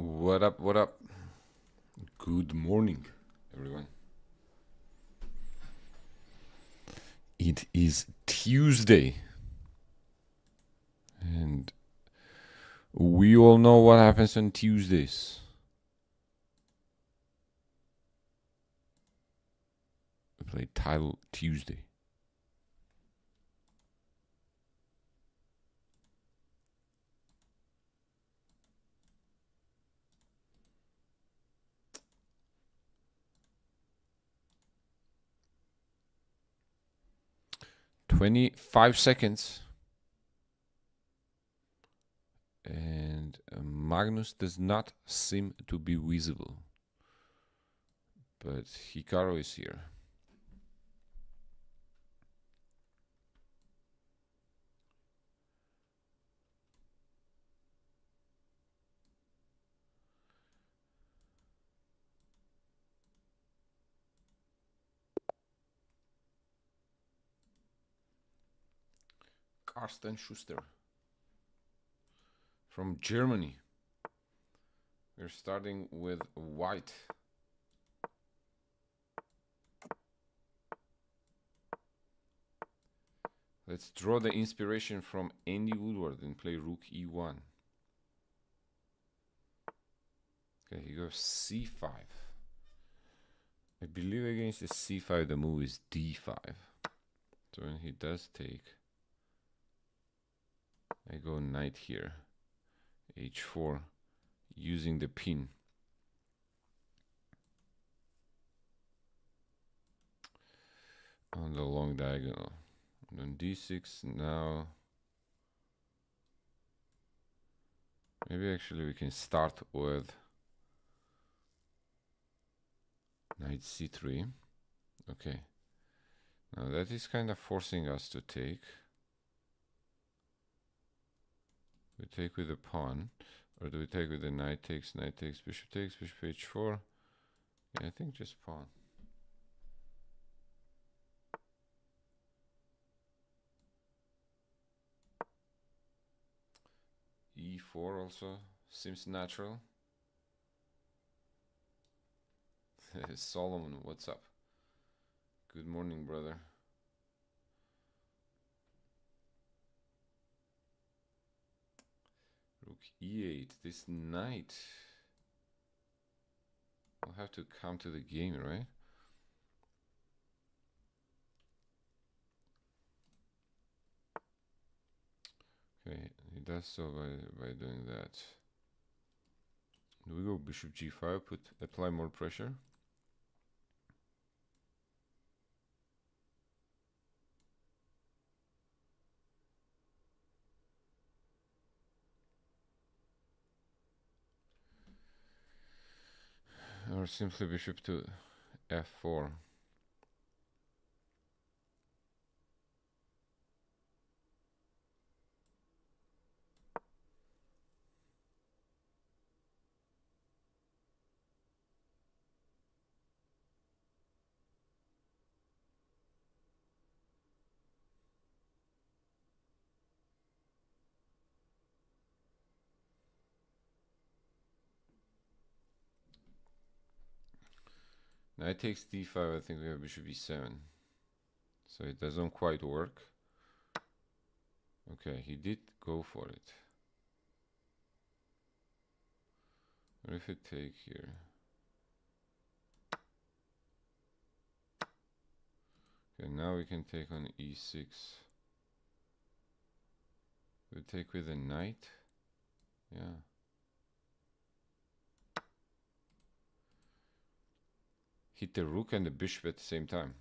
What up, what up? Good morning, everyone. It is Tuesday. And we all know what happens on Tuesdays. We play Title Tuesday. "25 seconds. And Magnus does not seem to be visible. But Hikaru is here. Carsten Schuster from Germany. We're starting with white. Let's draw the inspiration from Andy Woodward and play rook e1. Okay, he goes c5. I believe against the c5 the move is d5. So when he does take, I go knight here, h4, using the pin. On the long diagonal. And then d6 now. Maybe actually we can start with knight c3. Okay. Now that is kind of forcing us to take. We take with a pawn, or do we take with the knight takes, bishop h4? Yeah, I think just pawn. e4 also seems natural. Solomon, what's up? Good morning, brother. Rook e8. This knight will have to come to the game, right? Okay, he does so by doing that. Do we go bishop g5, apply more pressure? Or simply bishop to f4? Knight takes d5, I think we have bishop e7. So it doesn't quite work. Okay, he did go for it. What if I take here? Okay, now we can take on e6. We take with a knight. Yeah. Hit the rook and the bishop at the same time.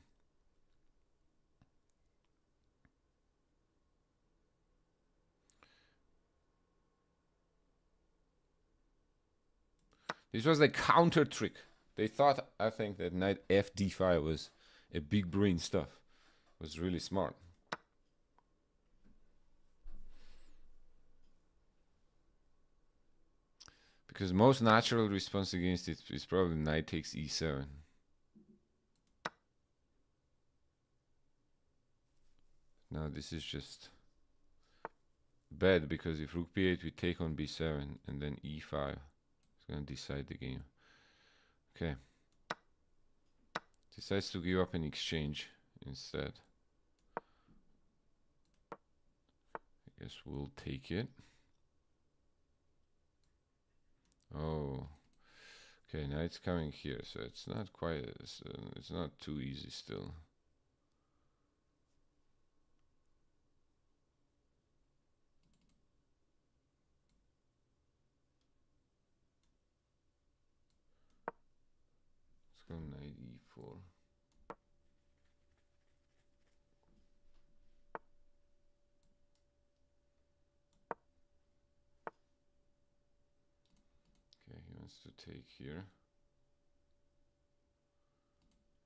This was the counter trick. They thought, I think, that knight fd5 was a big brain stuff. It was really smart. Because most natural response against it is probably knight takes e7. Now this is just bad, because if rook b8 we take on b7 and then e5, it's gonna decide the game. Okay. Decides to give up an exchange instead. I guess we'll take it. Oh. Okay, now it's coming here, so it's not quite, it's not too easy still. Let's go knight e4. Okay, he wants to take here.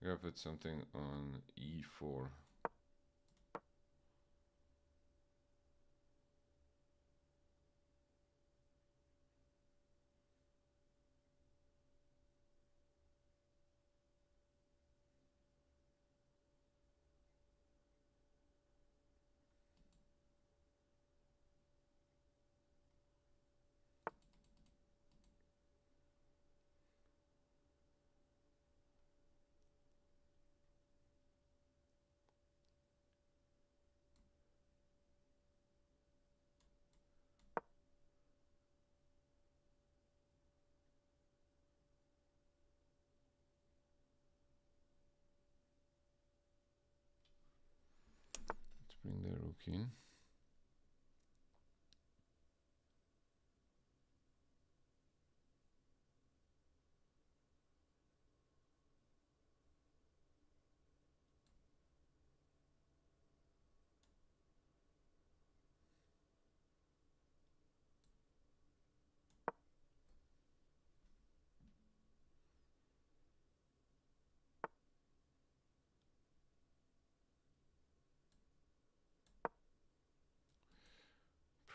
I gotta put something on e4. Let's bring the rook in.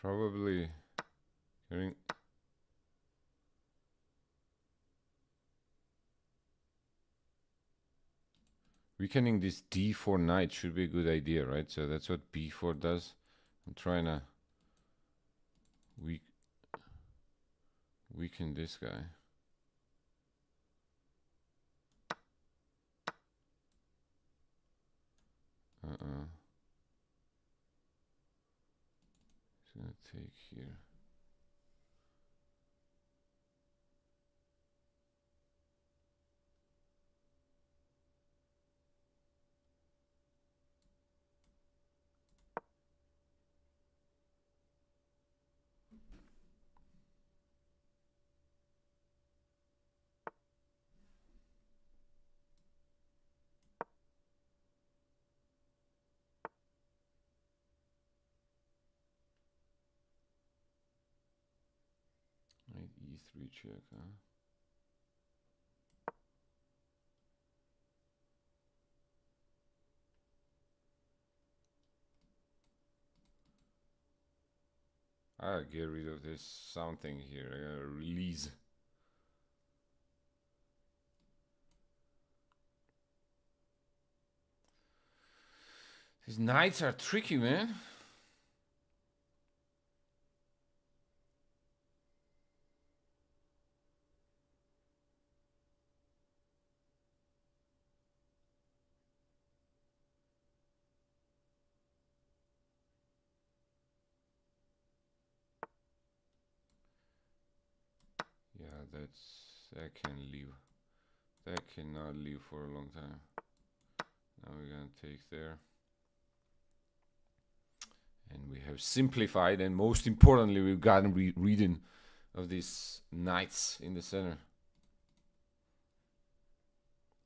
Probably getting weakening this d4 knight should be a good idea, right? So that's what b4 does. I'm trying to weaken this guy. He's gonna take here. Knight e3 check, huh? I gotta get rid of this something here. I gotta release. These knights are tricky, man. Yeah, that can leave. That cannot leave for a long time. Now we're gonna take there. And we have simplified, and most importantly, we've gotten reading of these knights in the center.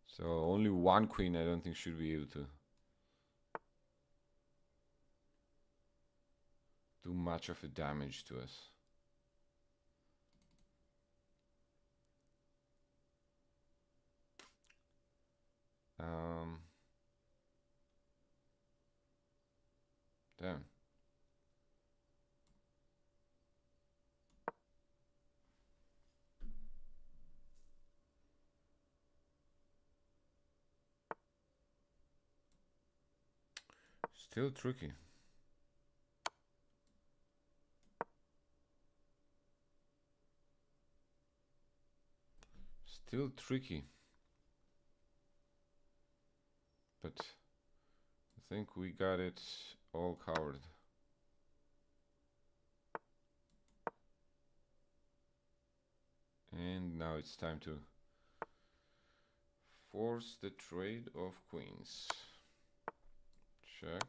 So only one queen I don't think should be able to do much of a damage to us. Damn. Still tricky. Still tricky. But I think we got it all covered. And now it's time to force the trade of queens. Check.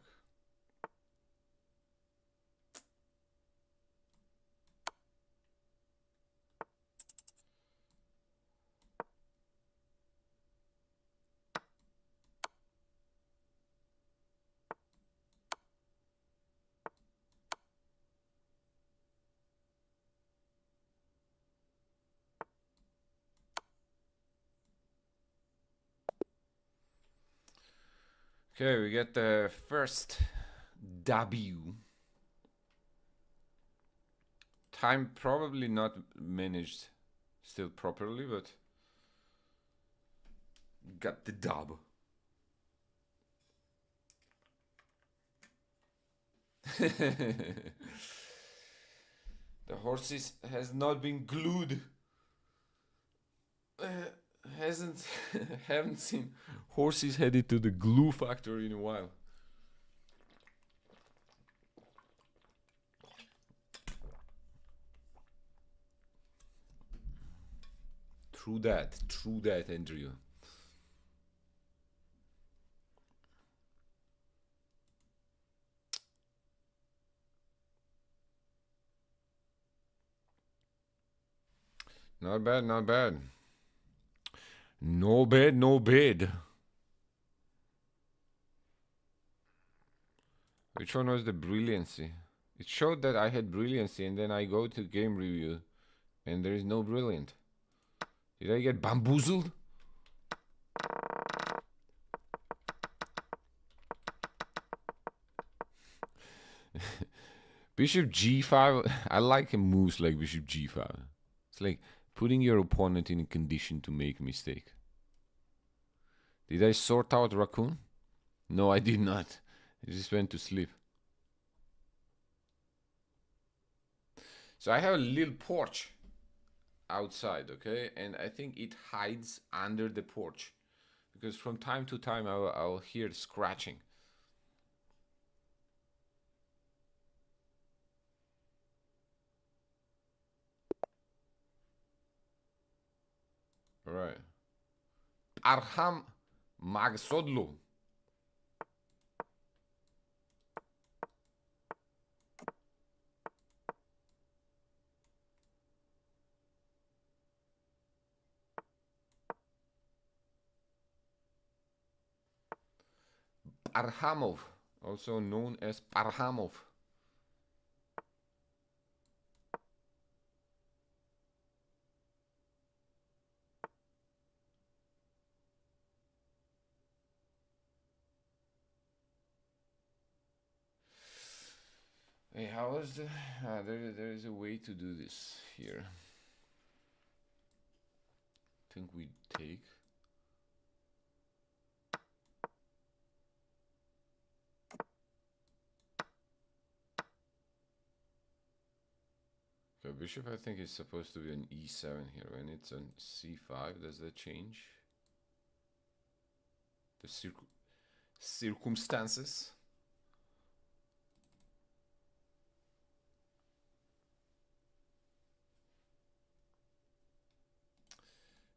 Okay, we get the first W. Time probably not managed still properly, but got the dub. The horses has not been glued. Haven't seen horses headed to the glue factory in a while. True that, Andrew. Not bad, not bad. No bad, no bad. Which one was the brilliancy? It showed that I had brilliancy, and then I go to game review, and there is no brilliant. Did I get bamboozled? Bishop g5. I like moves like bishop g5. It's like putting your opponent in a condition to make a mistake. Did I sort out raccoon? No, I did not. I just went to sleep. So I have a little porch outside, okay? And I think it hides under the porch, because from time to time I'll hear scratching. All right. Arham Magsodlu. Arhamov, also known as Parhamov. Hey, how is the... there is a way to do this here. I think we take... Okay, bishop I think is supposed to be an e7 here. When it's on c5, does that change the circumstances?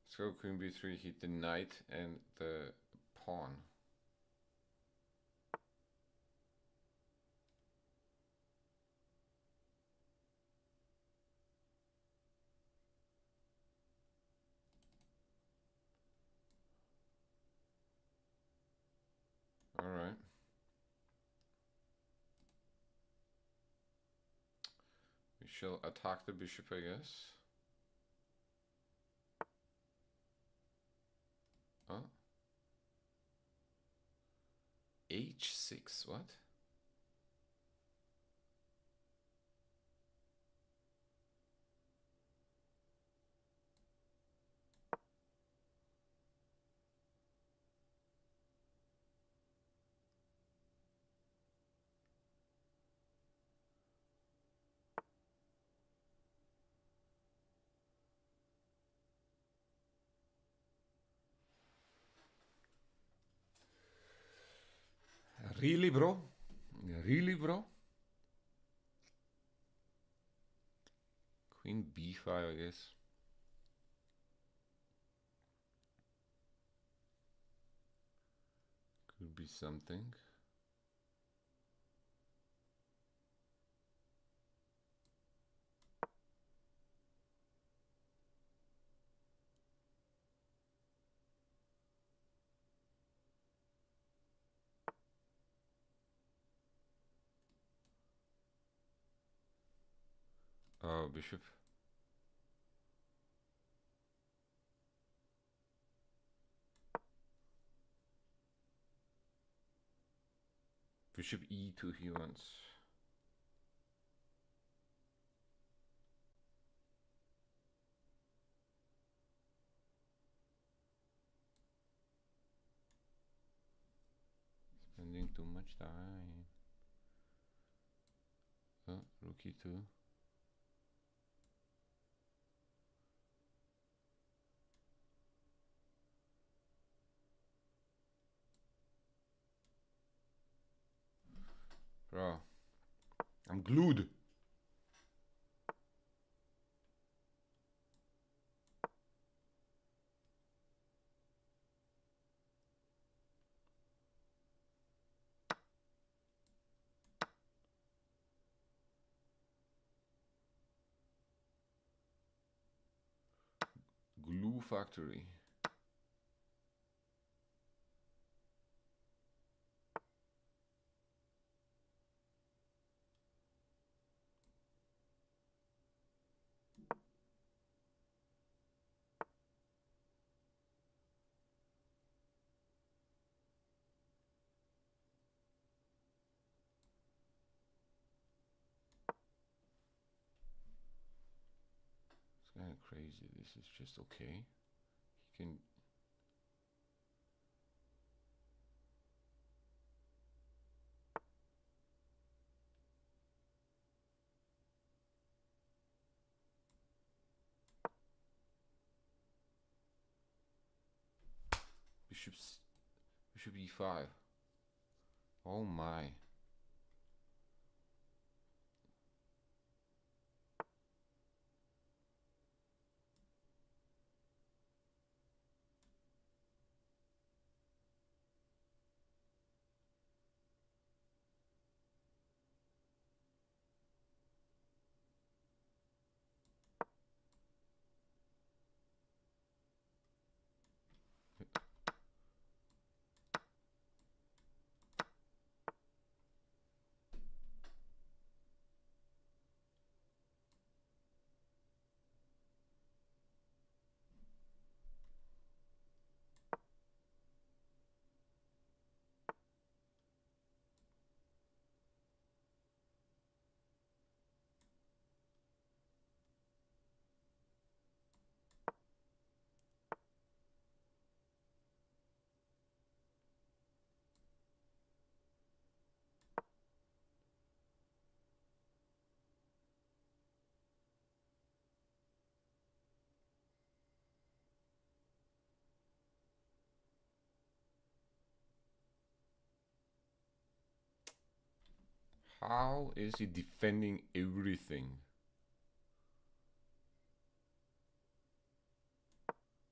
So queen b3 hit the knight and the pawn. All right. We shall attack the bishop, I guess. Oh. h6, what? Really, bro? Really, bro? Queen b5, I guess. Could be something. Oh, bishop. Bishop e2 he wants. Spending too much time. Oh, rook e2. Bro, I'm glued. Glue factory. It's kind of crazy. This is just okay. He can. Bishop e5. Oh my. How is he defending everything?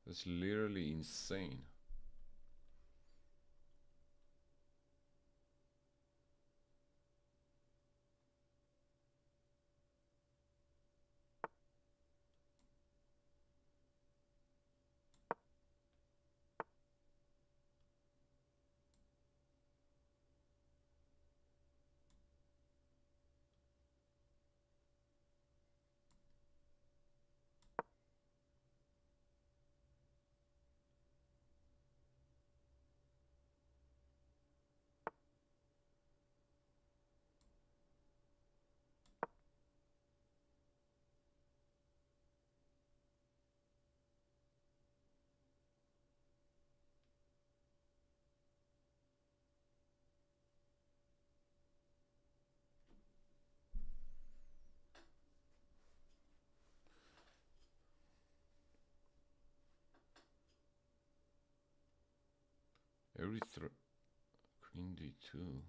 That's literally insane. Every Queen d2.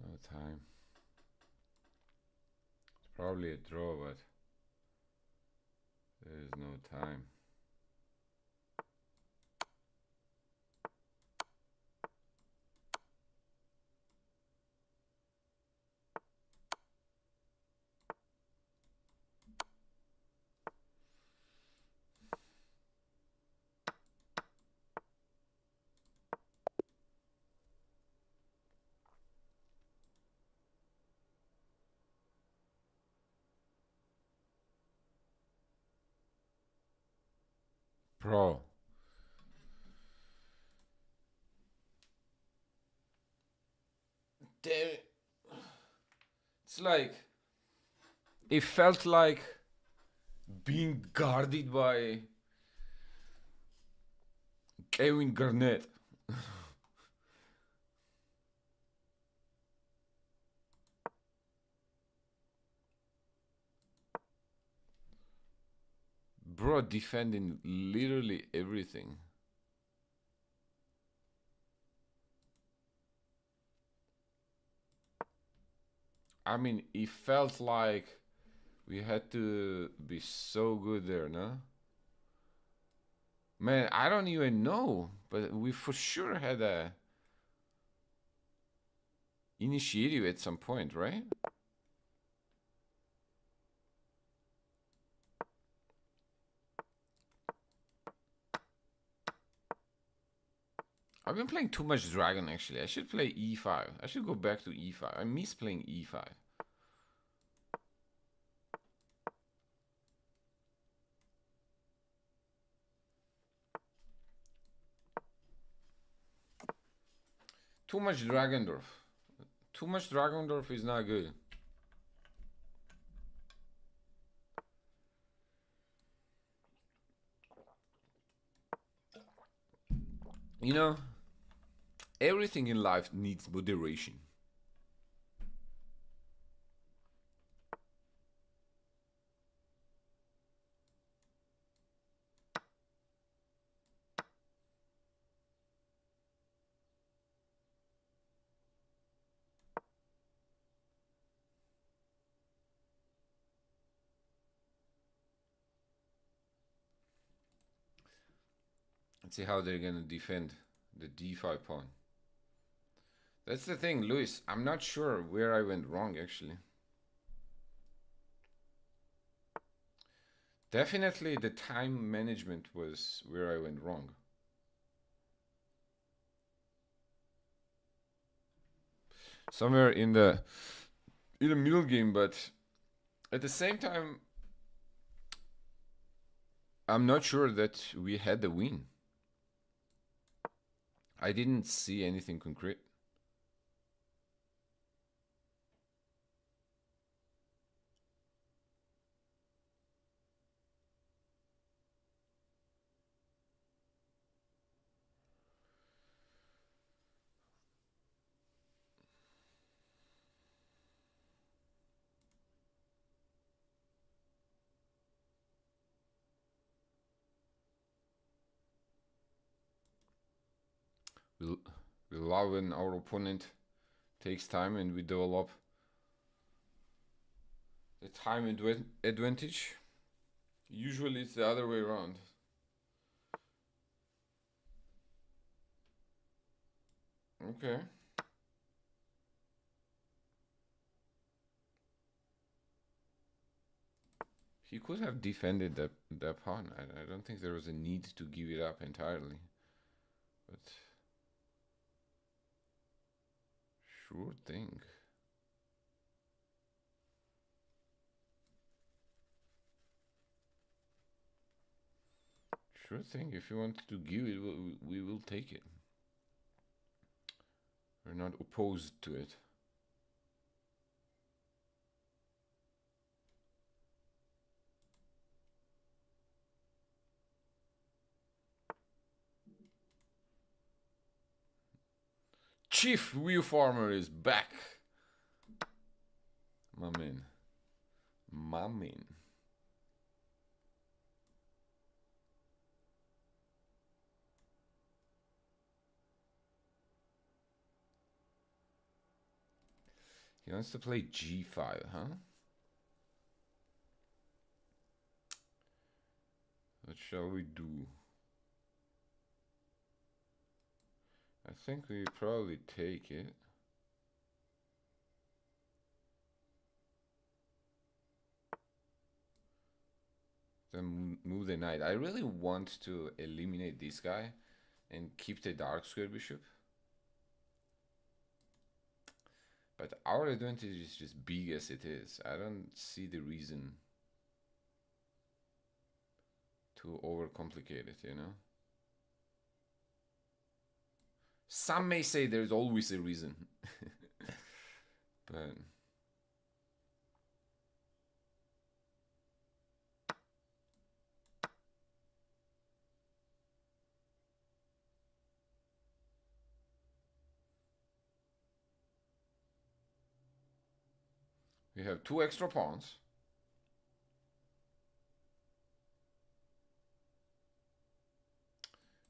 No time. It's probably a draw, but there is no time. Bro. Damn it. It's like, it felt like being guarded by Kevin Garnett. Bro, defending literally everything. I mean, it felt like we had to be so good there, no? Man, I don't even know, but we for sure had a initiative at some point, right? I've been playing too much dragon, actually. I should play e5. I should go back to e5. I miss playing e5. Too much Dragendorf. Too much Dragendorf is not good. You know, everything in life needs moderation. Let's see how they're gonna defend the d5 pawn. That's the thing, Luis. I'm not sure where I went wrong, actually. Definitely the time management was where I went wrong. Somewhere in the middle game, but at the same time, I'm not sure that we had the win. I didn't see anything concrete. We, we love when our opponent takes time and we develop the time advantage. Usually it's the other way around. Okay. He could have defended that pawn. I don't think there was a need to give it up entirely. But sure thing. Sure thing. If you want to give it, we will take it. We're not opposed to it. Chief Wheel Farmer is back. My man. My man. He wants to play g5, huh? What shall we do? I think we probably take it. Then move the knight. I really want to eliminate this guy and keep the dark square bishop. But our advantage is just big as it is. I don't see the reason to overcomplicate it, you know? Some may say there's always a reason. But we have 2 extra pawns.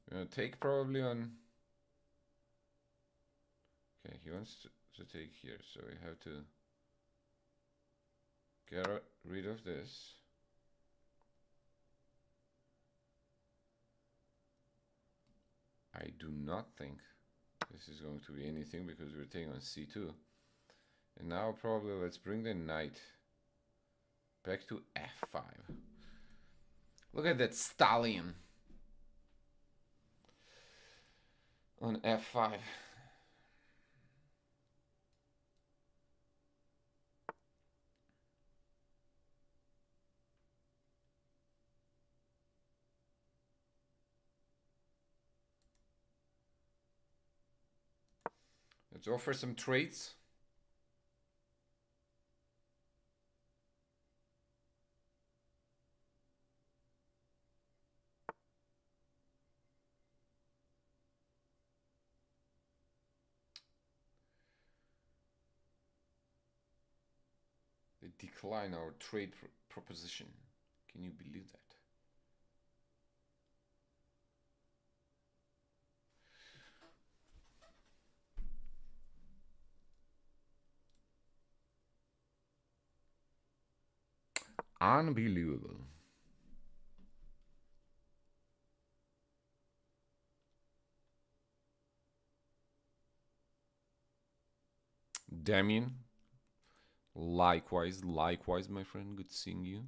We're gonna take probably on... Okay, he wants to take here, so we have to get rid of this. I do not think this is going to be anything because we're taking on c2. And now probably let's bring the knight back to f5. Look at that stallion on f5. Let's offer some trades. They decline our trade proposition. Can you believe that? Unbelievable. Damien, likewise, my friend. Good seeing you.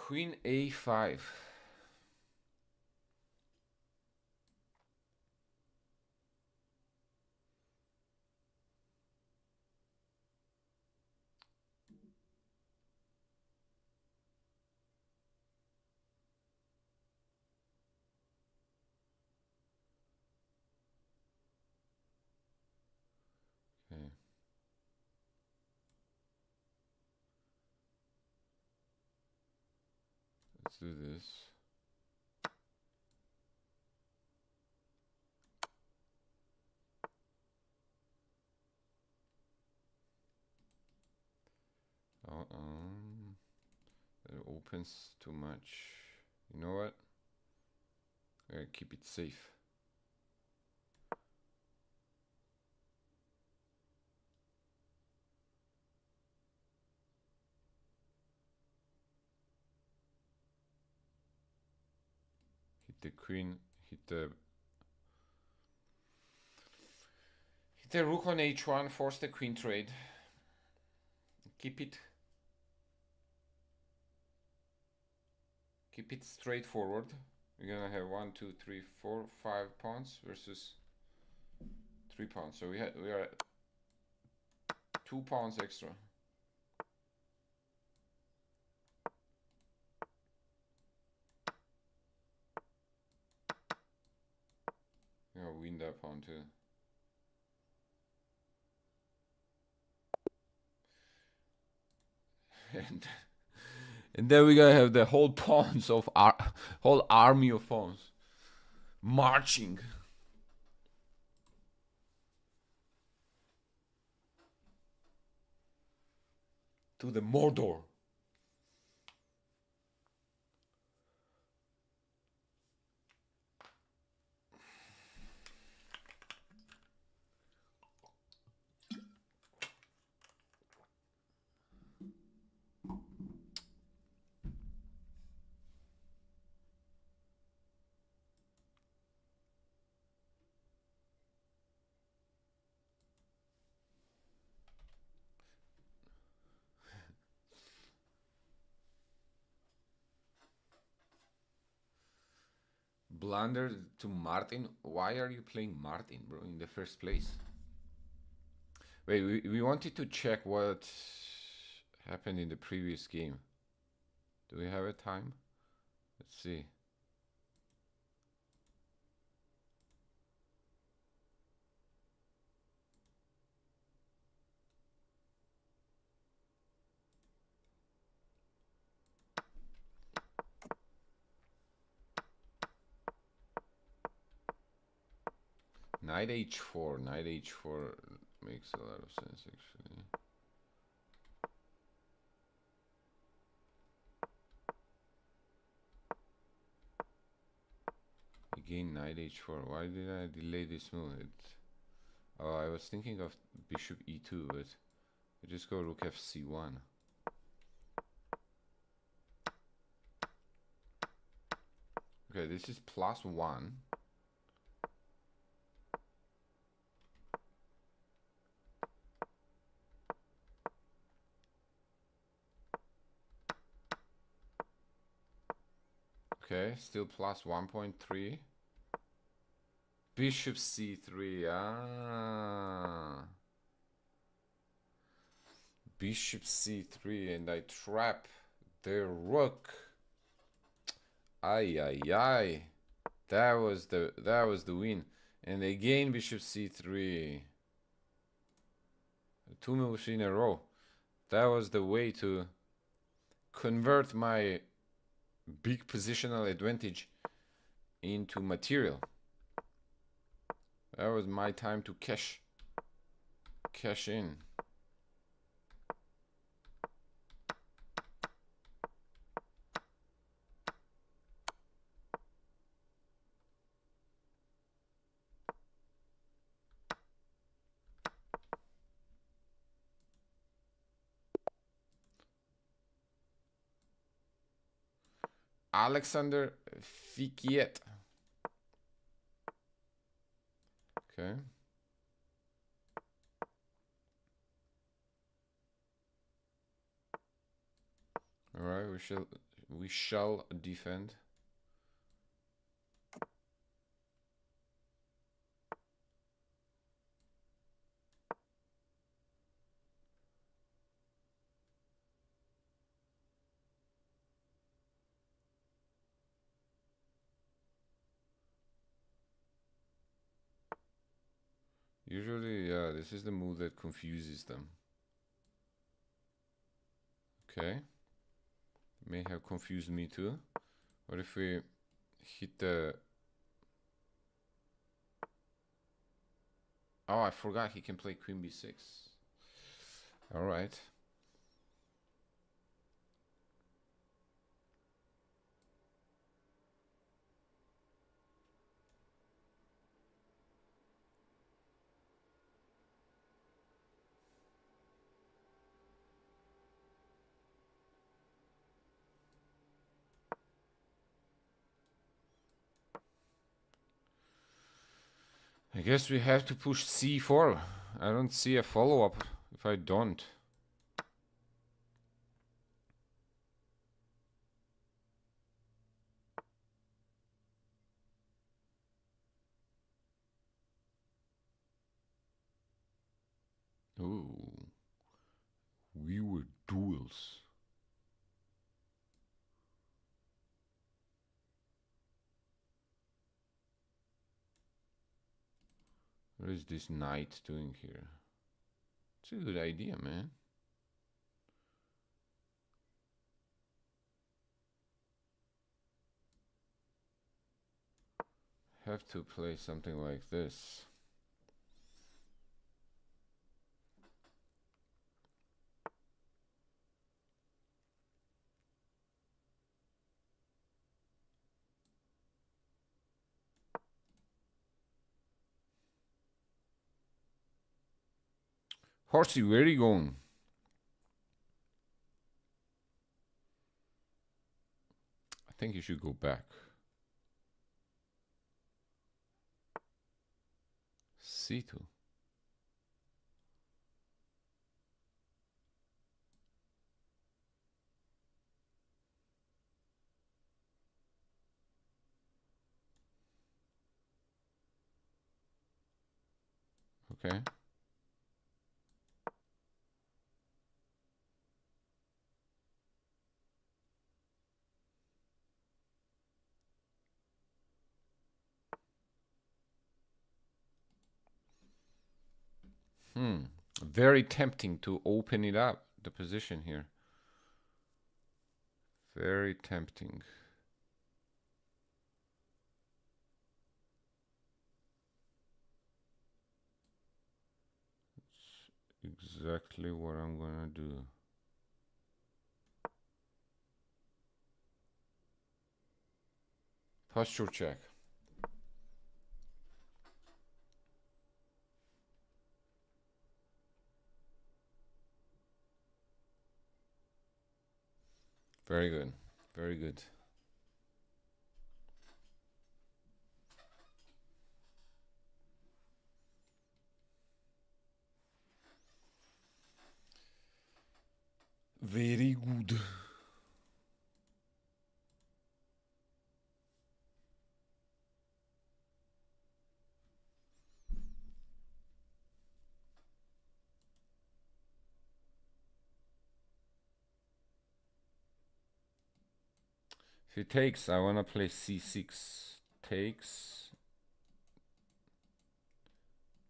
Queen A5. Okay. Let's do this. It opens too much. You know what? I'm gonna keep it safe. Hit the queen, hit the rook on h1, force the queen trade. Keep it straightforward. We're gonna have 1, 2, 3, 4, 5 pawns versus 3 pawns. So we are at 2 pawns extra. I'm gonna win that pawn too. And then we're gonna have the whole pawns of our whole army of pawns marching to the Mordor. Blunder to Martin. Why are you playing Martin, bro, in the first place? Wait, we wanted to check what happened in the previous game. Do we have a time? Let's see. Knight h4. Knight h4 makes a lot of sense, actually. Again, knight h4. Why did I delay this move? Oh, I was thinking of bishop e2, but I just go rook fc1. Okay, this is +1. Okay, still +1.3. Bishop c3. Ah. Bishop c3, and I trap the rook. Ay ay ay. That was the win. And again bishop c3. 2 moves in a row. That was the way to convert my big positional advantage into material. That was my time to cash in. Alexander Fikiet. Okay. All right, we shall We shall defend. Usually, yeah, this is the move that confuses them. Okay. May have confused me too. What if we hit the... Oh, I forgot he can play queen b6. All right. I guess we have to push c4. I don't see a follow-up if I don't. Ooh. We were duels. What is this knight doing here? It's a good idea, man. Have to play something like this. Horsey, where are you going? I think you should go back. C2. Okay. Very tempting to open it up, the position here. Very tempting. It's exactly what I'm gonna do. Posture check. Very good. Very good. Very good. If he takes, I want to play c6. Takes.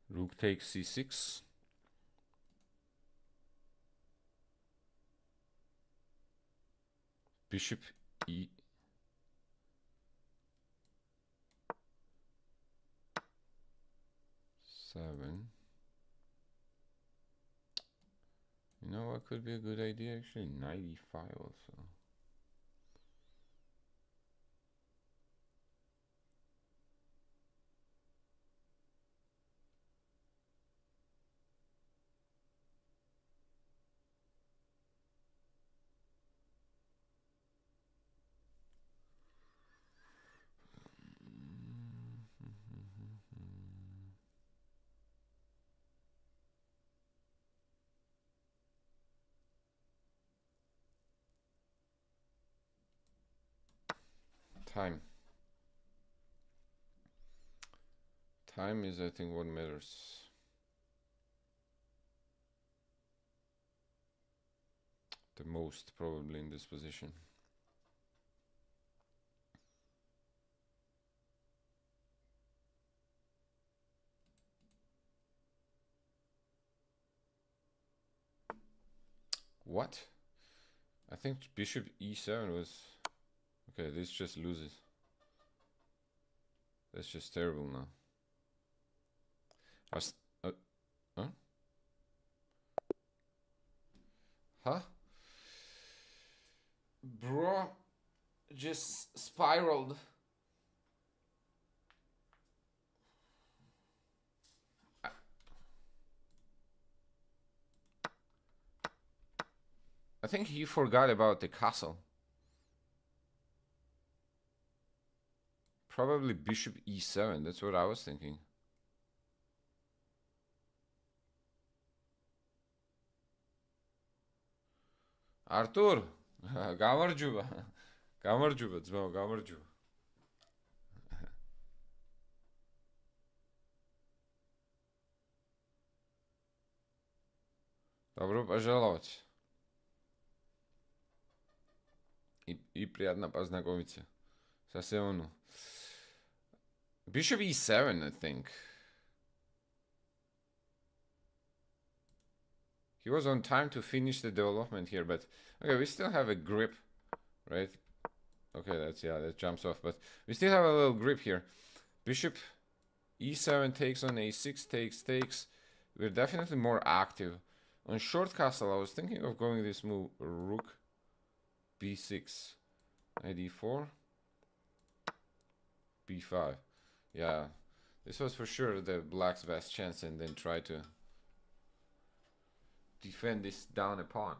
Rook takes c6. Bishop e. Seven. You know what could be a good idea? Actually, 95 also. Time. Time is, I think, what matters. The most, probably, in this position. What? I think bishop e7 was... Okay, this just loses. That's just terrible now. Huh? Huh? Bro, just spiraled. I think he forgot about the castle. Probably bishop e7, that's what I was thinking. Artur, გამარჯობა. გამარჯობა, ძმაო, გამარჯობა. Добро пожаловать. И приятно познакомиться. Совсем. Bishop e7, I think. He was on time to finish the development here, but okay, we still have a grip, right? Okay, that jumps off, but we still have a little grip here. Bishop e7 takes on a6, takes. We're definitely more active. On short castle, I was thinking of going this move, rook b6, knight d4, b5. Yeah, this was for sure the black's best chance, and then try to defend this down a pawn.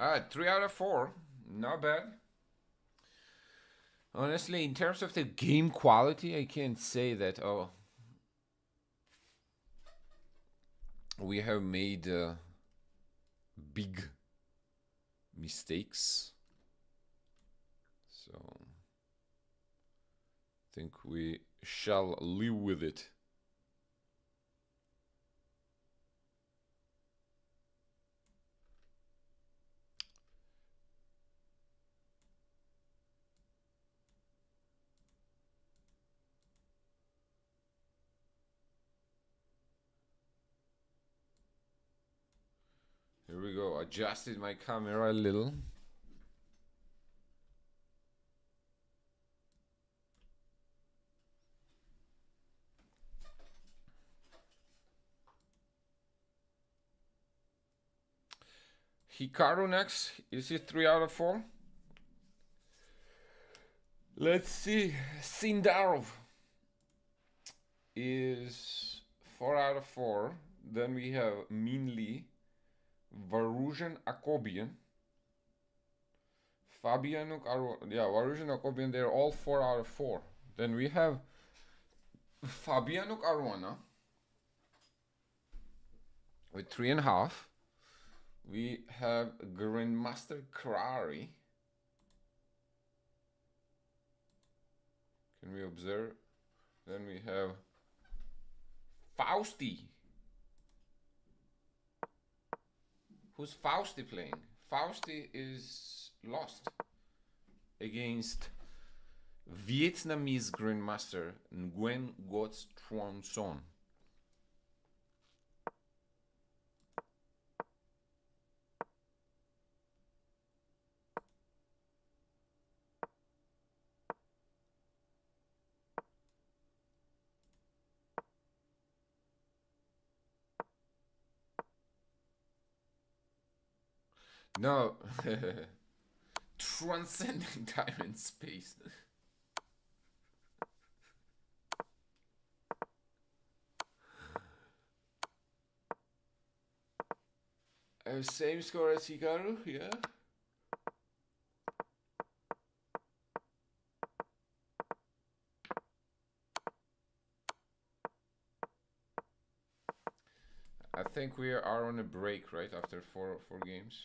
Alright, 3 out of 4. Not bad. Honestly, in terms of the game quality, I can't say that, oh, we have made big mistakes. So, I think we shall live with it. Here we go. Adjusted my camera a little. Hikaru next. Is it 3 out of 4? Let's see. Sindarov is 4 out of 4. Then we have Minli, Varuzhin Akobian, Fabianuk, Varuzhin Akobian, they're all 4 out of 4. Then we have Fabianuk Arwana with 3.5. We have Grandmaster Krari. Can we observe? Then we have Fausti. Who's Fausti playing? Fausti is lost against Vietnamese Grandmaster Nguyen Ngoc Truong Son. No, transcending time and space. Same score as Hikaru, yeah. think we are on a break, right? After four games.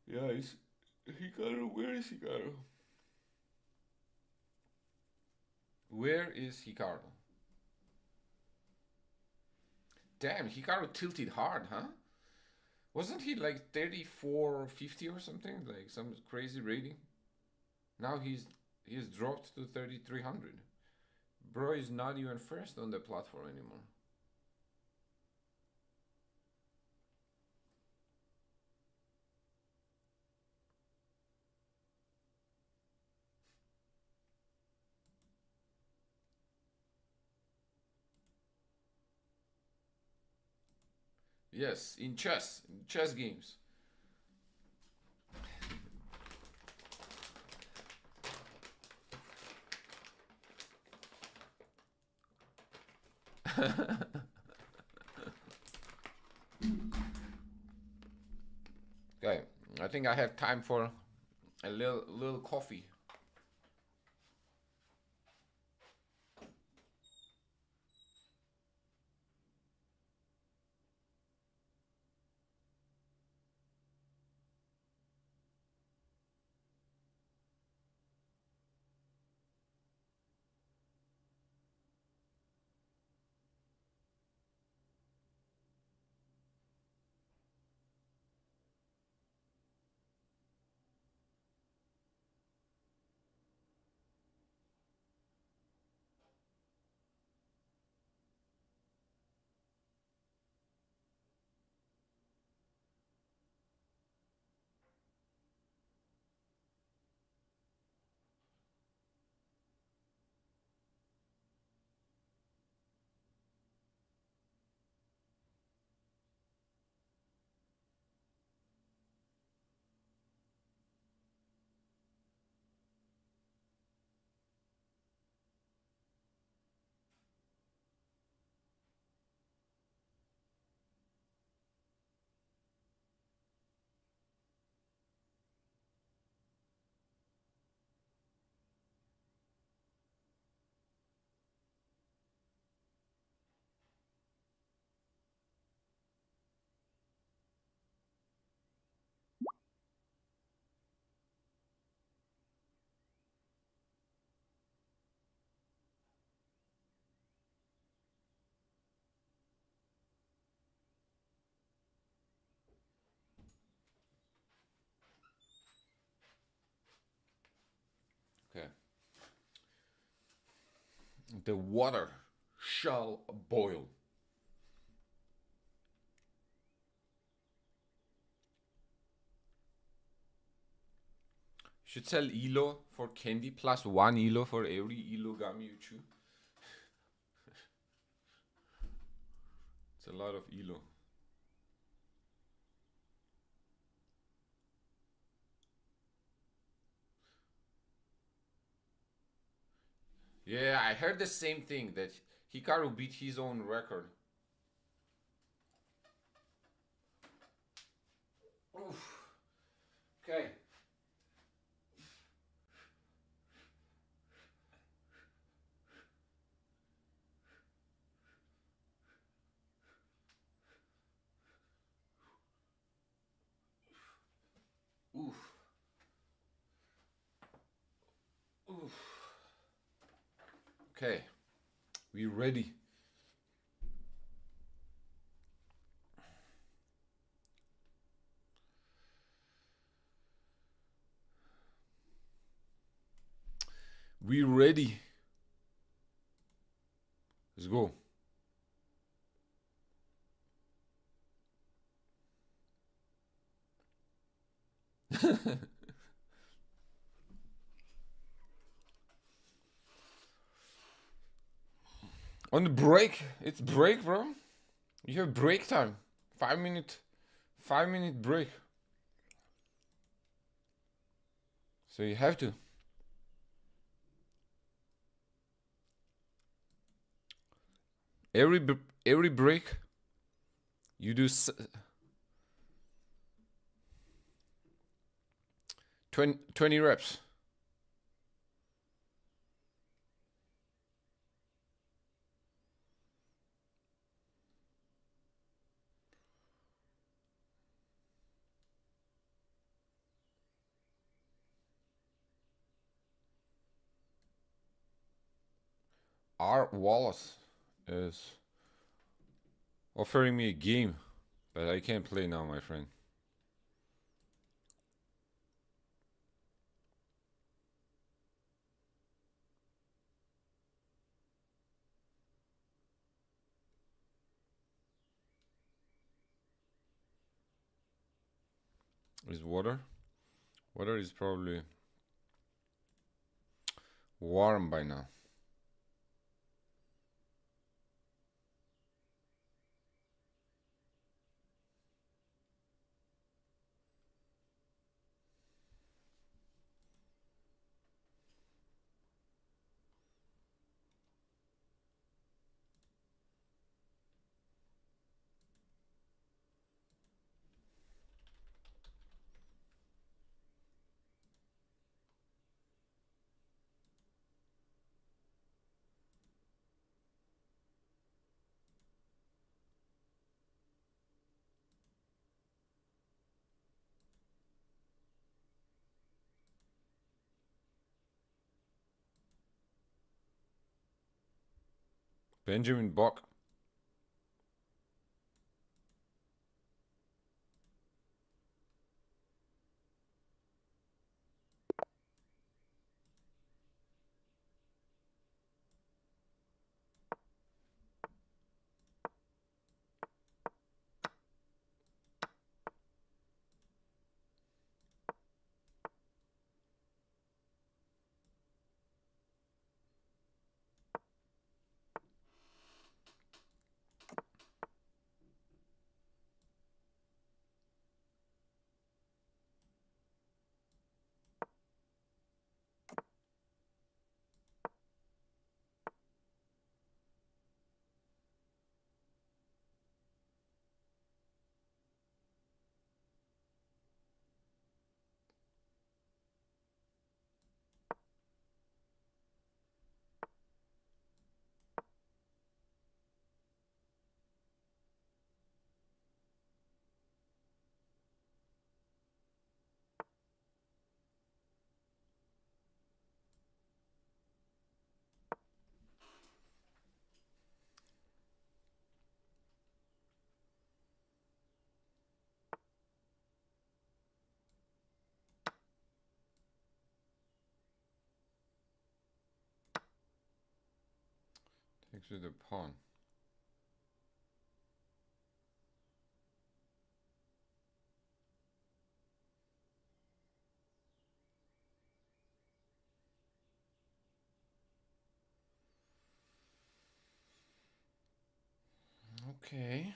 Yeah, it's Hikaru. Where is Hikaru? Where is Hikaru? Damn, Hikaru tilted hard, huh? Wasn't he like 34 or 50 or something? Like some crazy rating? Now he's dropped to 3300. Bro is not even first on the platform anymore. Yes, in chess games. Okay, I think I have time for a little coffee. Okay. The water shall boil. Should sell ELO for candy plus 1 ELO for every ELO gummy you chew. It's a lot of ELO. Yeah, I heard the same thing that Hikaru beat his own record. Oof. Okay. Oof. Oof. Okay. We ready. We ready. Let's go. On the break. It's break, bro. You have break time. 5 minute break. So you have to. Every break you do 20 reps. Art Wallace is offering me a game, but I can't play now, my friend. Is water? Water is probably warm by now. Benjamin Buck. Takes with the pawn. Okay.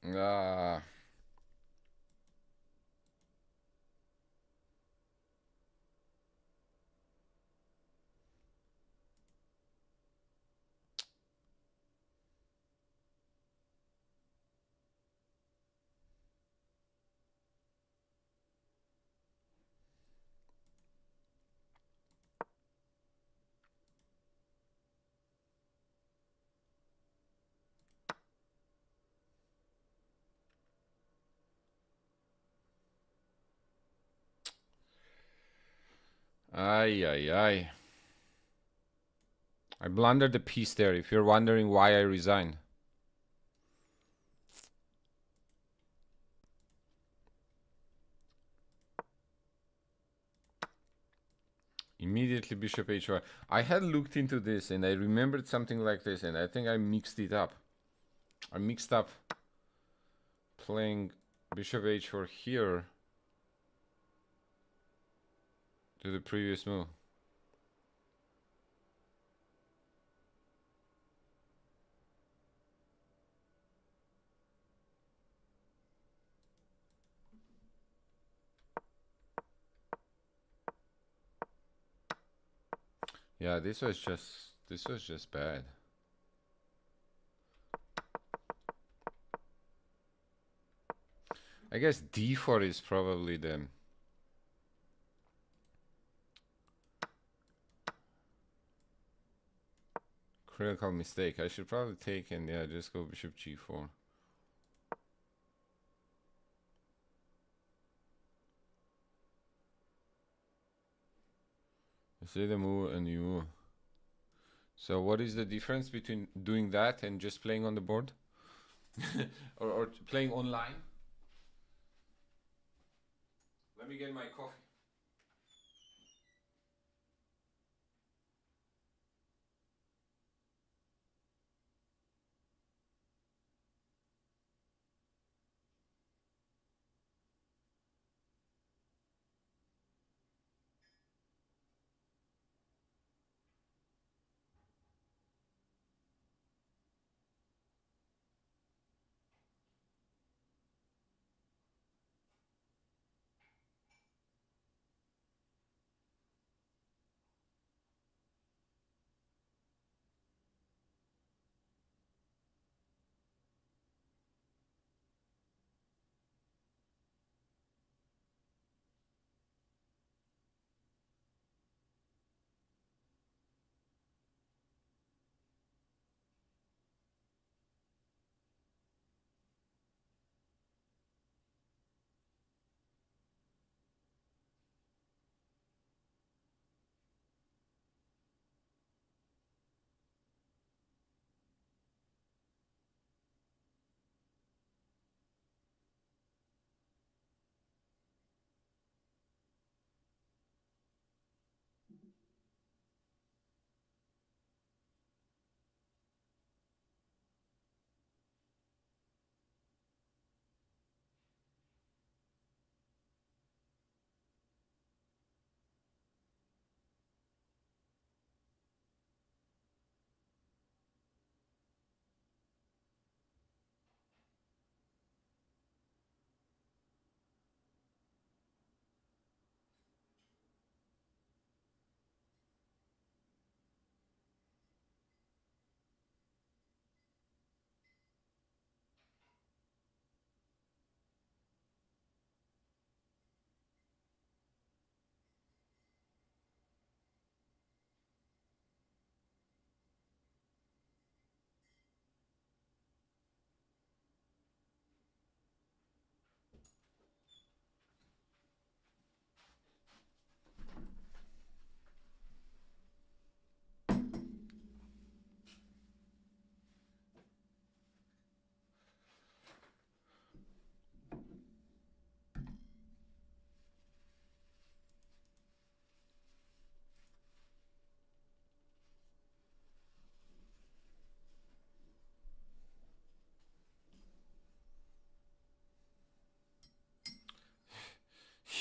Ah. Ay, ay, ay. I blundered the piece there, if you're wondering why I resigned. Immediately bishop h1. I had looked into this and I remembered something like this, and I think I mixed it up. I mixed up playing bishop h4 here to the previous move. Yeah, this was just bad. I guess d4 is probably the critical mistake. I should probably take and yeah, just go bishop g4. I see the move and you move. So what is the difference between doing that and just playing on the board? or playing online? Let me get my coffee.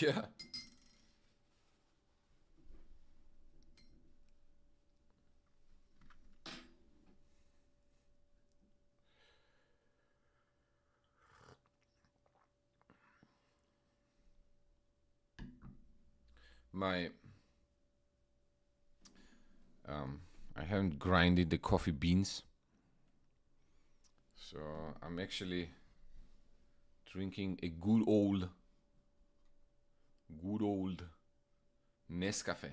Yeah. My I haven't grinded the coffee beans, so I'm actually drinking a good old Nescafe.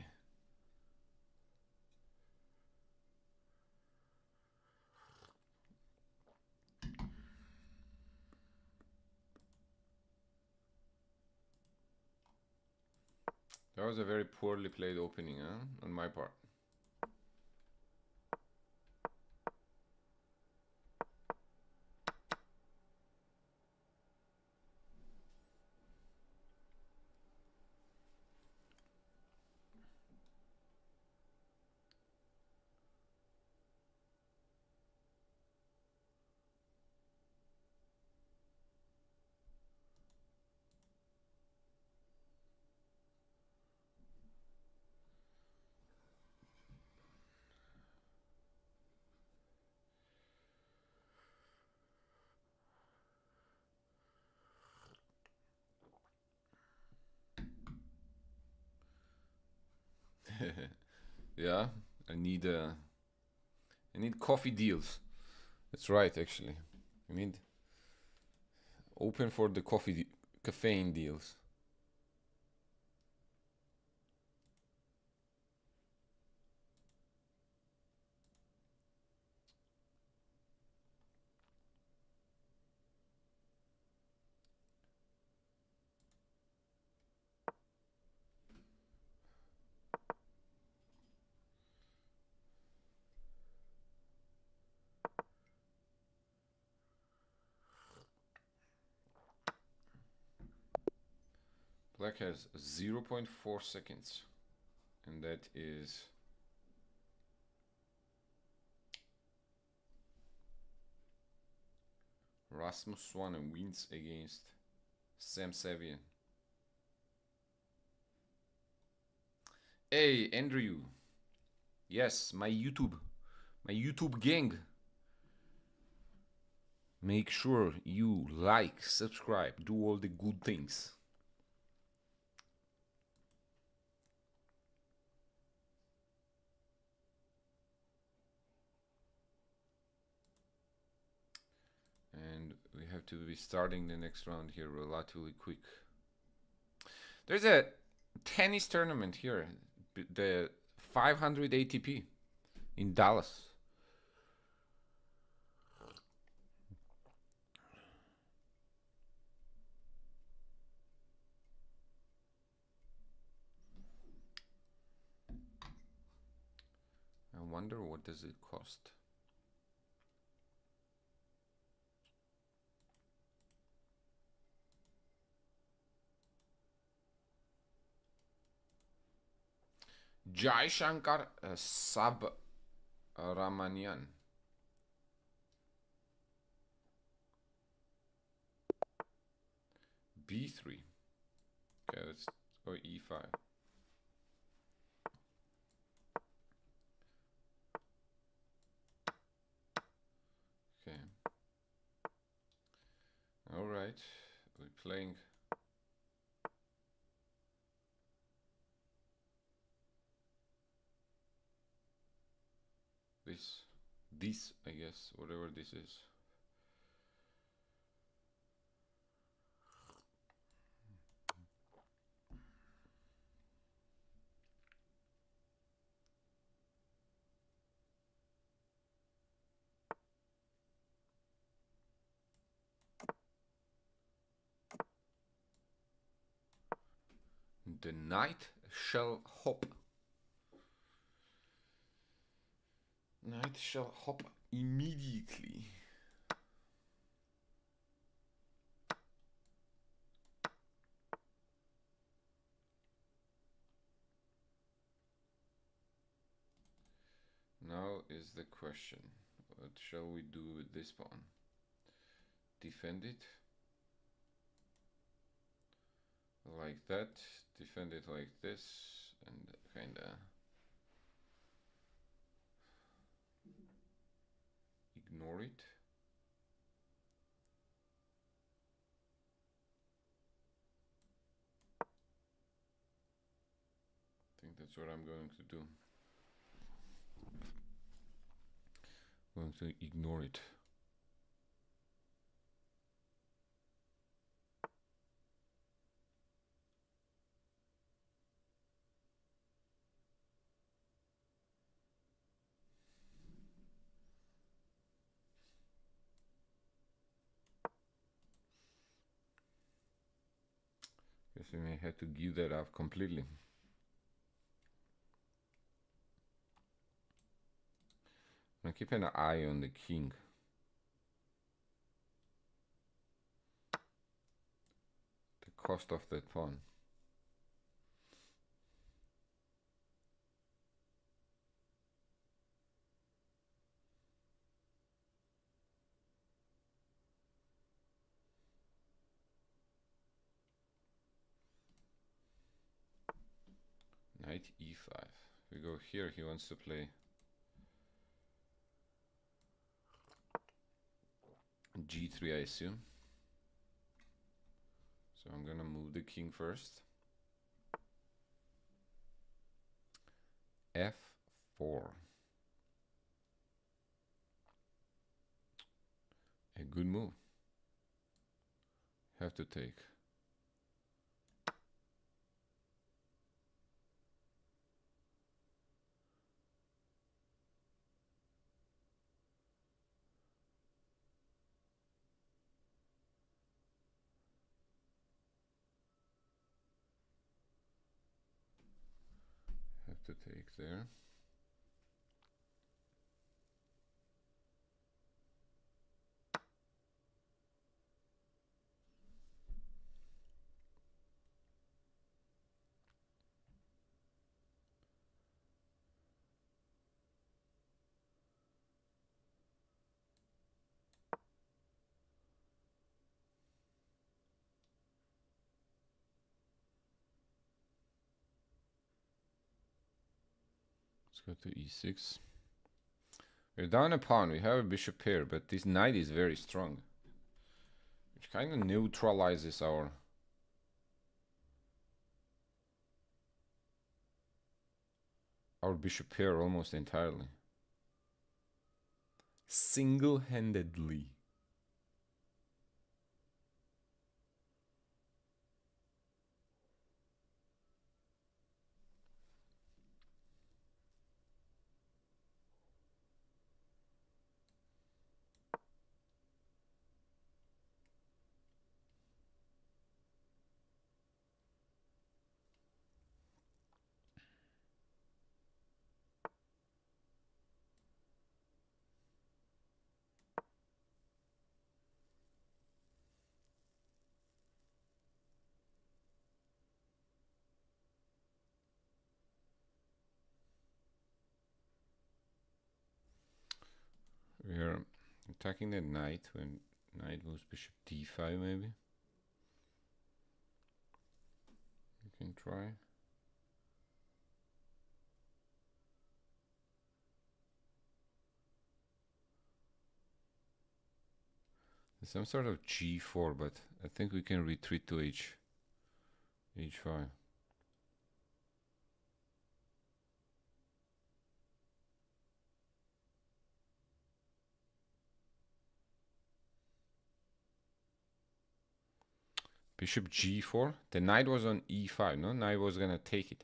was a very poorly played opening, huh? On my part. Yeah, I need coffee deals. That's right, actually. I need open for the caffeine deals. Black has 0.4 seconds, and that is Rasmus Swanen wins against Sam Savian. Hey, Andrew. Yes, my YouTube gang. Make sure you like, subscribe, do all the good things. And we have to be starting the next round here relatively quick. There's a tennis tournament here, the 500 ATP in Dallas. I wonder what does it cost. Jai Shankar Subramanian. B3. Okay, let's go E5. Okay. All right. We're playing. This, I guess, whatever this is. The knight shall hop. Knight shall hop immediately. Now is the question, what shall we do with this pawn? Defend it like that, defend it like this, and kinda ignore it. I think that's what I'm going to do. I'm going to ignore it. Guess we may have to give that up completely. And keep an eye on the king. The cost of that pawn. Knight e5. We go here, he wants to play g3, I assume. So I'm gonna move the king first. f4. A good move. Have to take. Have to take there. Let's go to e6. We're down a pawn. We have a bishop here, but this knight is very strong, which kind of neutralizes our bishop here almost entirely. Single-handedly. We are attacking the knight when knight moves bishop d5 maybe. You can try. There's some sort of g4, but I think we can retreat to h5. Bishop g4. The knight was on e5, no? Knight was gonna take it.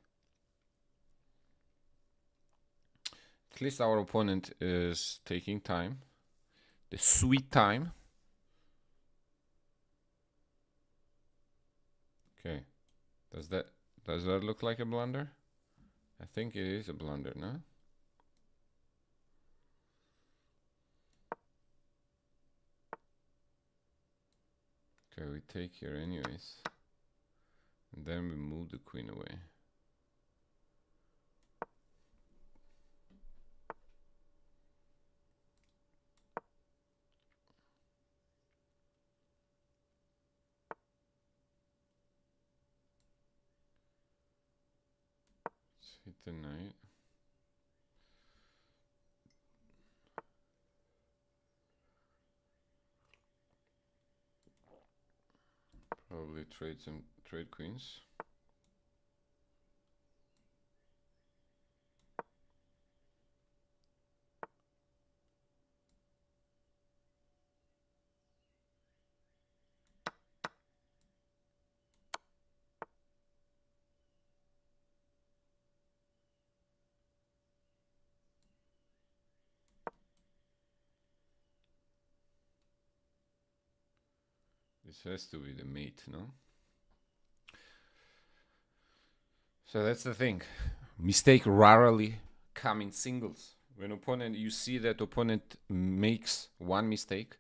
At least our opponent is taking time. The sweet time. Okay. Does that look like a blunder? I think it is a blunder, no? Okay, we take here anyways. And then we move the queen away. Let's hit the knight. Probably trade queens. This has to be the mate, no? So that's the thing. Mistake rarely come in singles. When opponent, you see that opponent makes one mistake,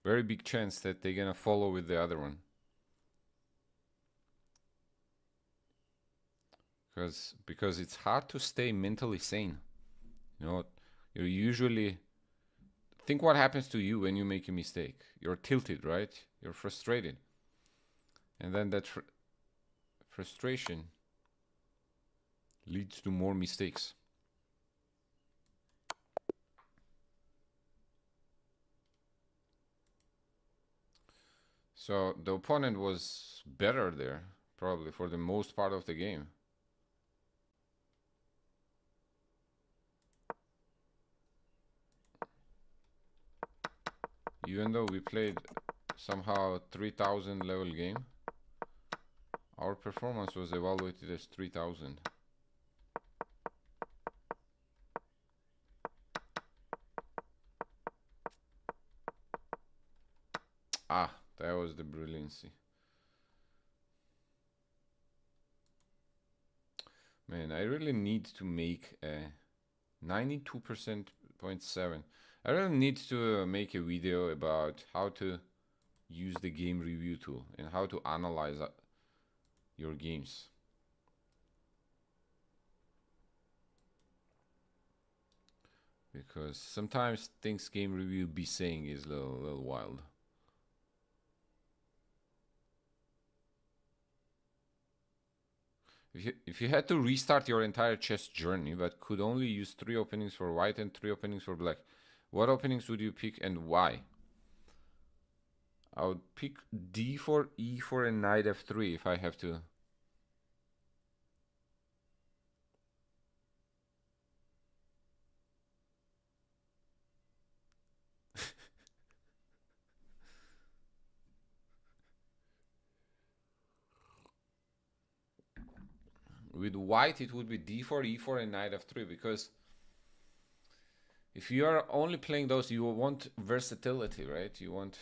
very big chance that they're gonna follow with the other one. Because it's hard to stay mentally sane. You know, you're usually, think what happens to you when you make a mistake. You're tilted, right? You're frustrated. And then that frustration leads to more mistakes. So the opponent was better there, probably for the most part of the game. Even though we played somehow 3000 level game, our performance was evaluated as 3000. Ah, that was the brilliancy. Man, I really need to make a 92.7. I really need to make a video about how to use the game review tool and how to analyze your games. Because sometimes things game review be saying is a little wild. If you had to restart your entire chess journey but could only use 3 openings for white and 3 openings for black, what openings would you pick and why? I would pick d4, e4, and knight f3 if I have to. With white, it would be d4, e4, and knight f3, because if you are only playing those, you want versatility, right? You want...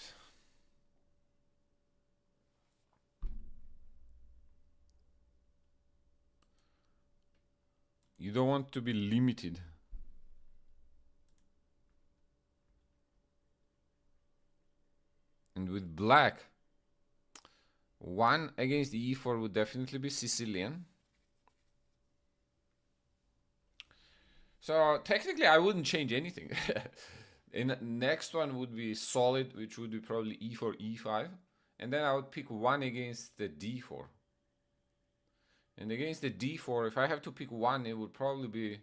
You don't want to be limited. And with black, 1 against e4 would definitely be Sicilian. So technically I wouldn't change anything. And next one would be solid, which would be probably e4, e5. And then I would pick 1 against the d4. And against the d4, if I have to pick 1, it would probably be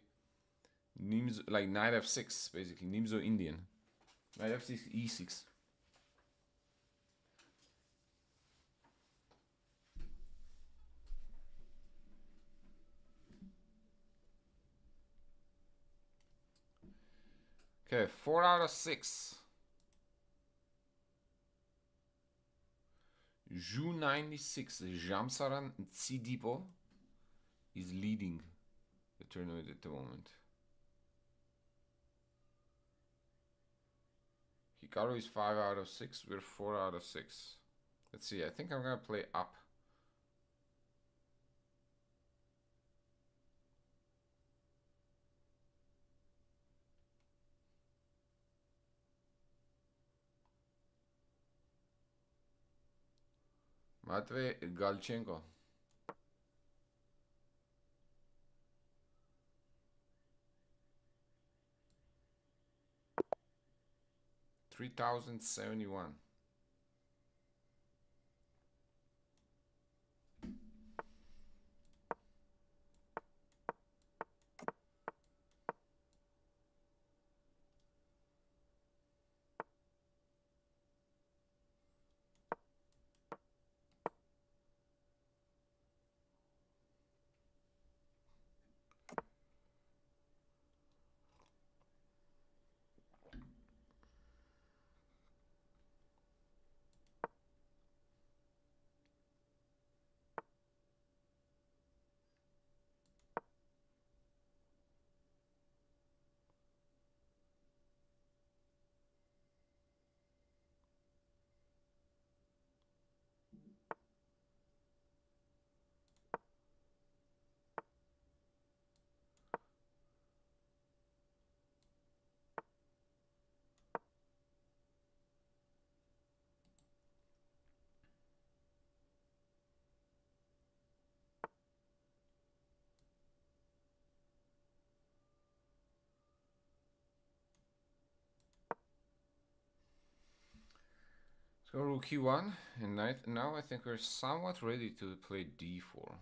Nimzo, like knight f6, basically. Nimzo Indian. Knight f6, e6. Okay, 4 out of 6. Ju 96, Jamsaran Tsidipo is leading the tournament at the moment. Hikaru is 5 out of 6, we're 4 out of 6. Let's see, I think I'm gonna play up. Matvey Galchenko. $3,071. So rook e1 and knight. Now I think we're somewhat ready to play d4.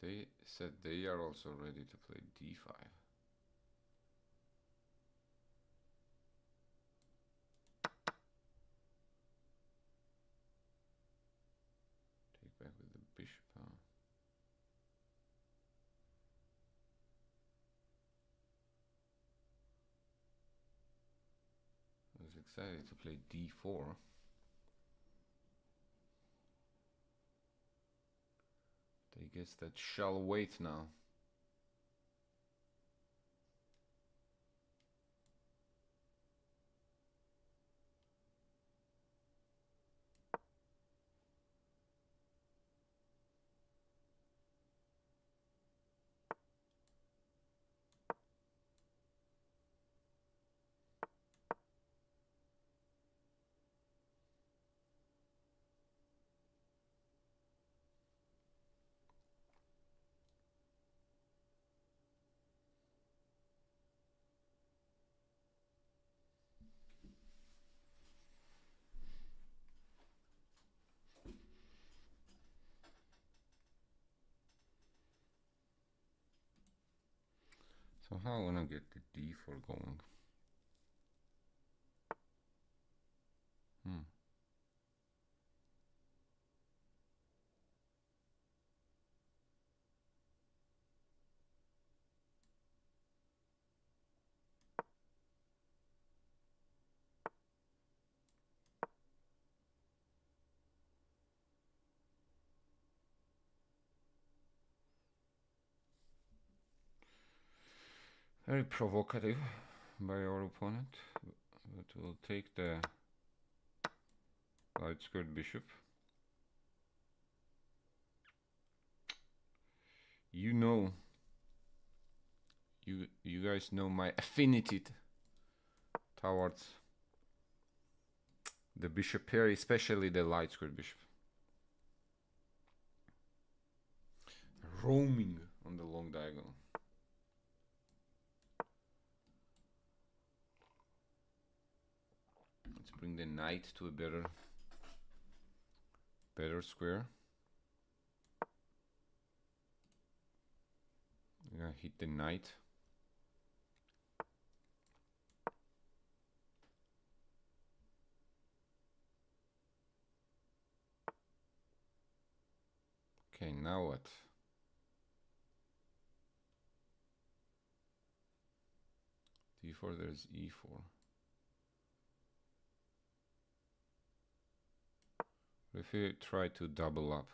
They said they are also ready to play d5. Take back with the bishop. Huh? I was excited to play d4. I guess that shall wait now. So how I wanna get the d4 going? Very provocative by our opponent, but we'll take the light squared bishop. You know, you guys know my affinity towards the bishop pair, especially the light squared bishop. Roaming on the long diagonal. Let's bring the knight to a better square. We're gonna hit the knight. Okay, now what? d4, there's e4. If we try to double up,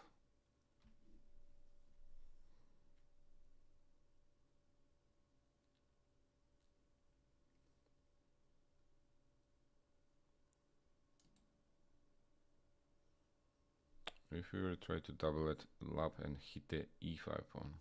if we were to try to double it up and hit the e5 pawn.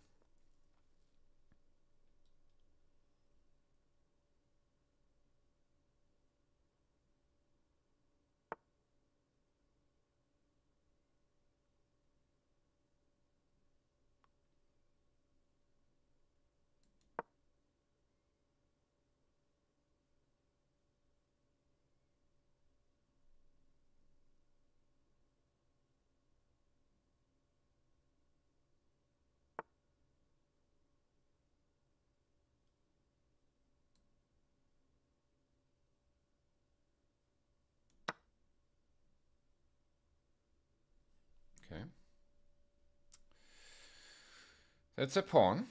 Okay. That's a pawn.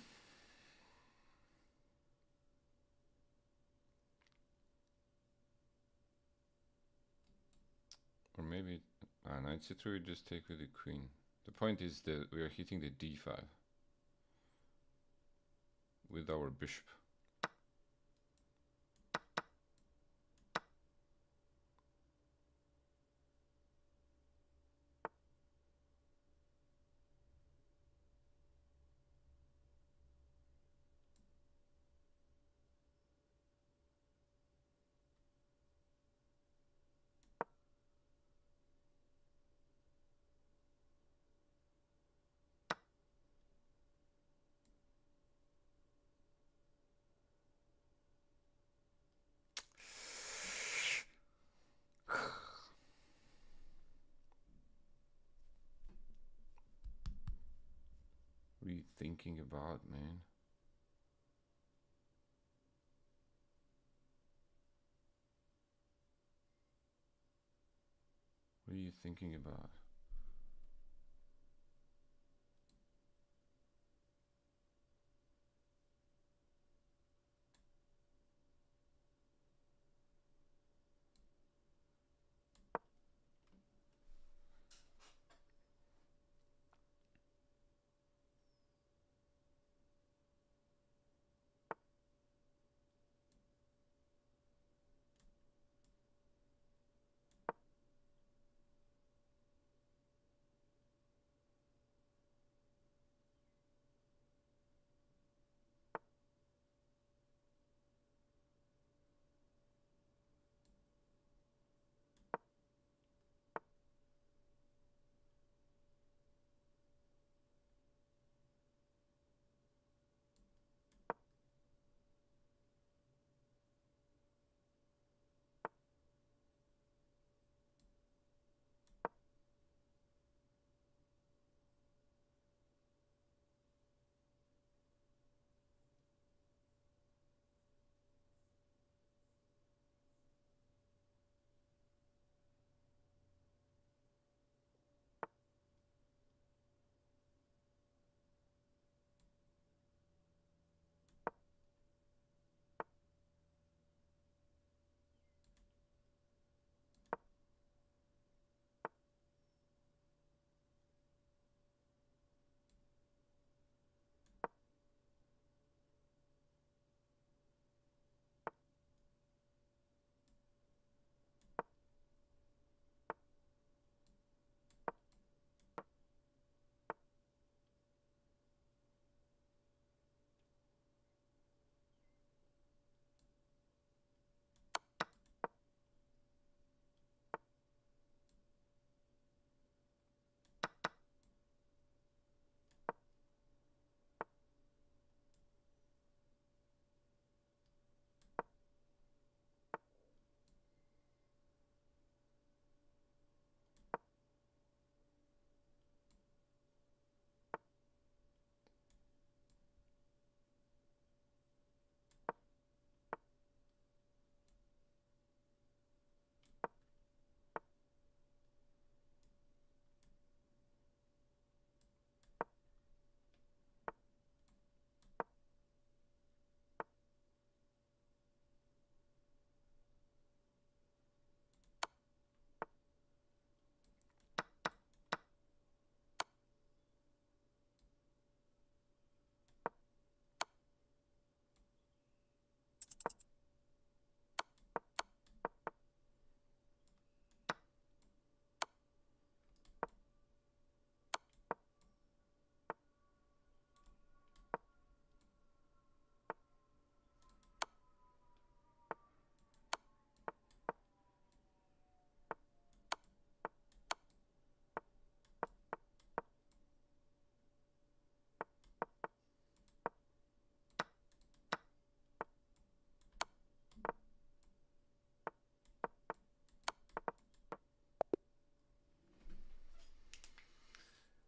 Or maybe knight c3 we just take with the queen. The point is that we are hitting the d5 with our bishop. thinking about, man? What are you thinking about?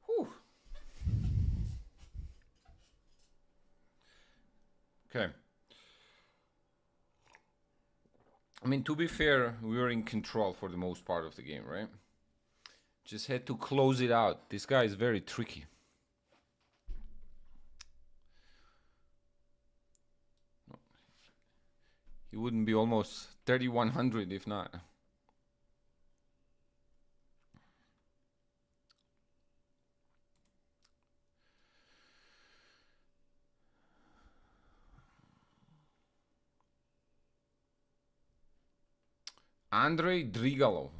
Whew. Okay. I mean, to be fair, we were in control for the most part of the game, right? Just had to close it out. This guy is very tricky. He wouldn't be almost 3,100 if not. Andrei Drigalov.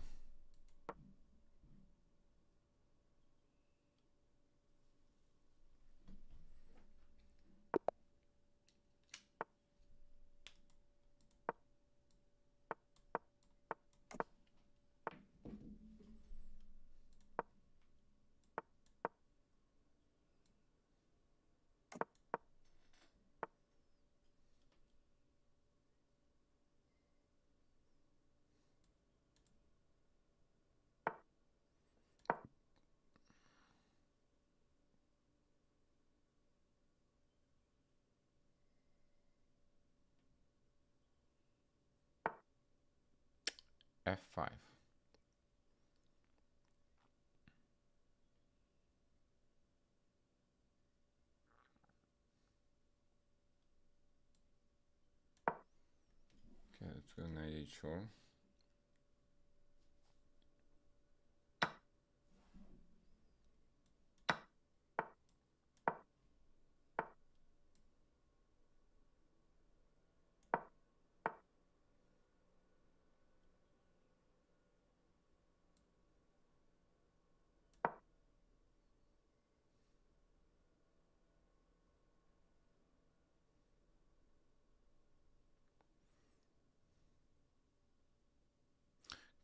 f5. Okay, let's go knight h4.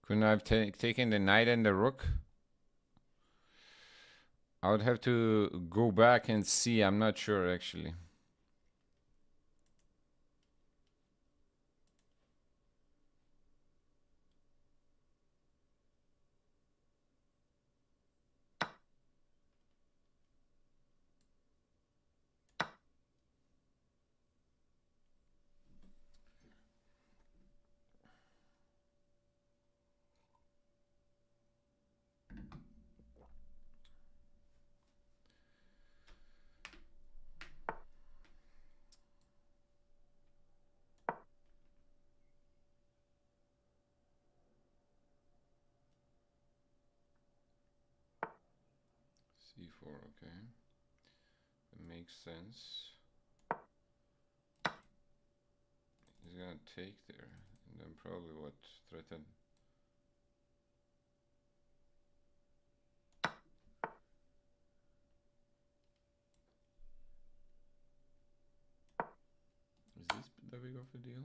Couldn't I have taken the knight and the rook? I would have to go back and see. I'm not sure actually. c4, okay. That makes sense. He's gonna take there, and then probably what, threaten. Is this that big of a deal?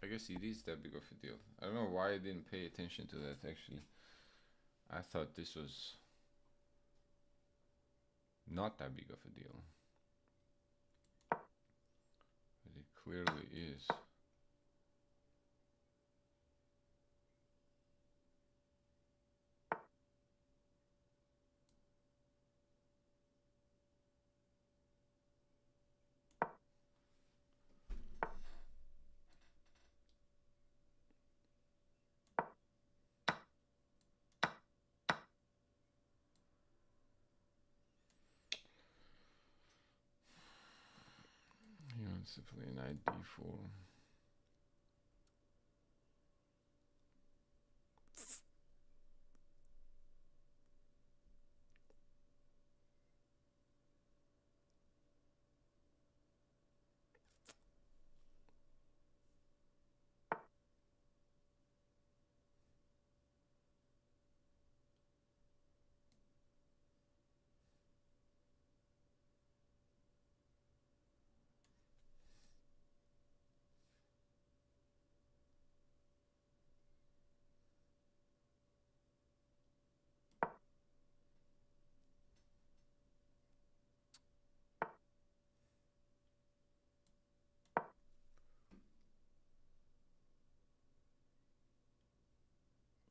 I guess it is that big of a deal. I don't know why I didn't pay attention to that actually. I thought this was not that big of a deal. But it clearly is. He wants to play knight d4.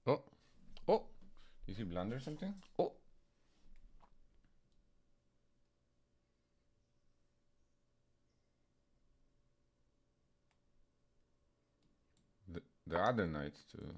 Oh, oh! Did he blunder something? Oh! The other knight too.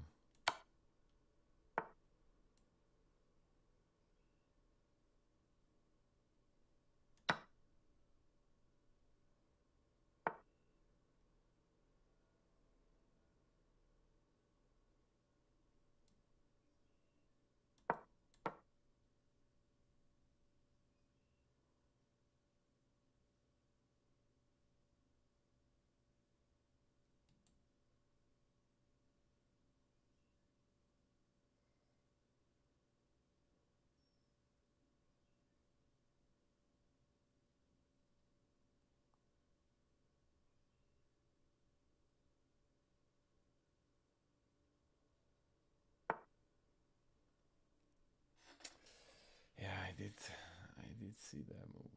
Yeah, I did see that move.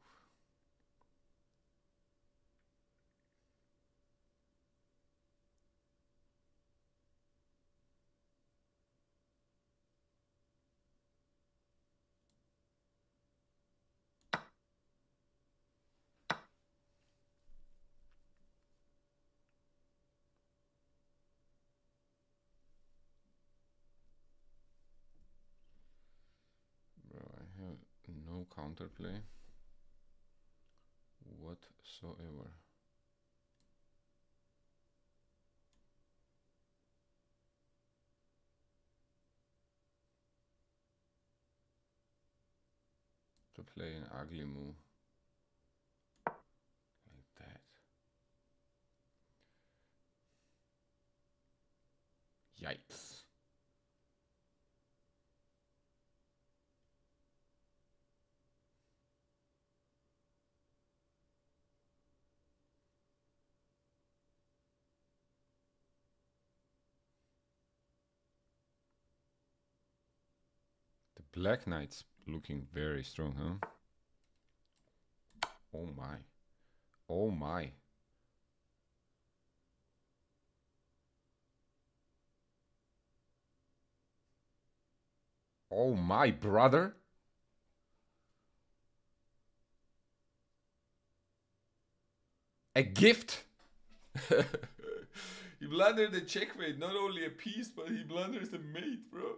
counterplay whatsoever. To play an ugly move like that. Yikes. The Black Knight's looking very strong, huh? Oh my. Oh my. Oh my, brother. A gift. He blundered the checkmate. Not only a piece, but he blunders the mate, bro.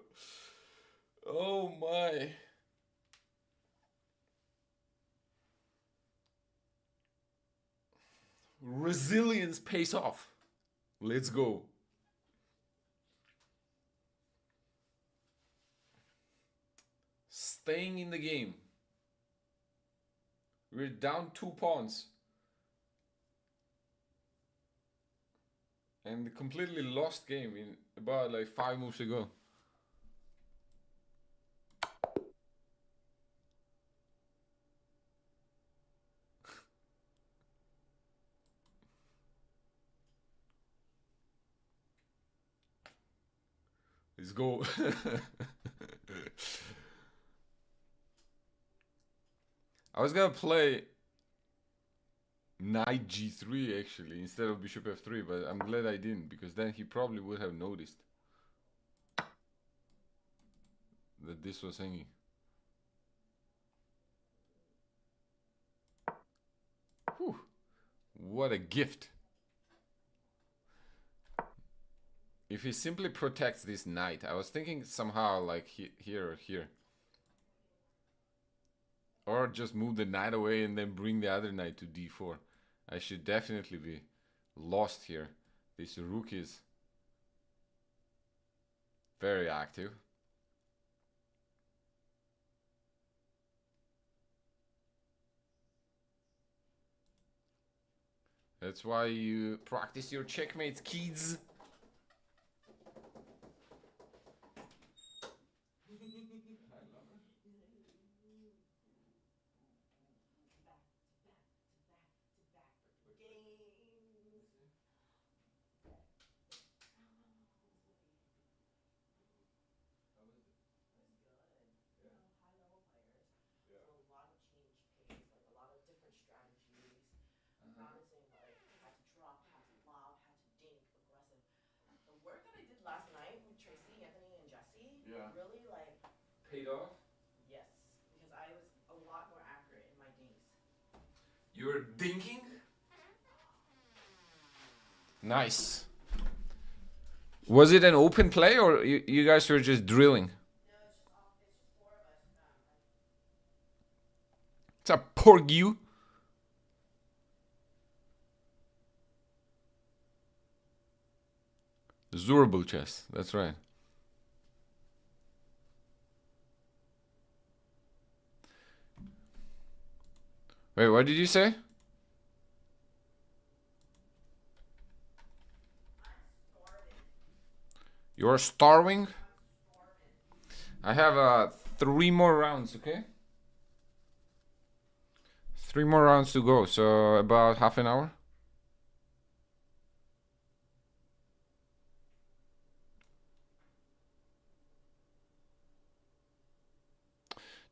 Oh my. Resilience pays off. Let's go. Staying in the game. We're down 2 pawns. And completely lost game in about like 5 moves ago. Let's go. I was gonna play knight g3 actually instead of bishop f3, but I'm glad I didn't, because then he probably would have noticed that this was hanging. Whew. What a gift. If he simply protects this knight, I was thinking somehow like here or here. Or just move the knight away and then bring the other knight to d4. I should definitely be lost here. This rook is very active. That's why you practice your checkmates, kids. Balancing like had to drop, had to lob, had to dink, aggressive. The work that I did last night with Tracy, Anthony, and Jesse really like Paid off? yes, because I was a lot more accurate in my dinks. You were dinking? Nice. Was it an open play or you guys were just drilling? No, it's just 4 of us. It's a pork you. Zurable chess, that's right. Wait, what did you say? I'm starving. You're starving? I'm starving. I have 3 more rounds, okay? 3 more rounds to go, so about half an hour.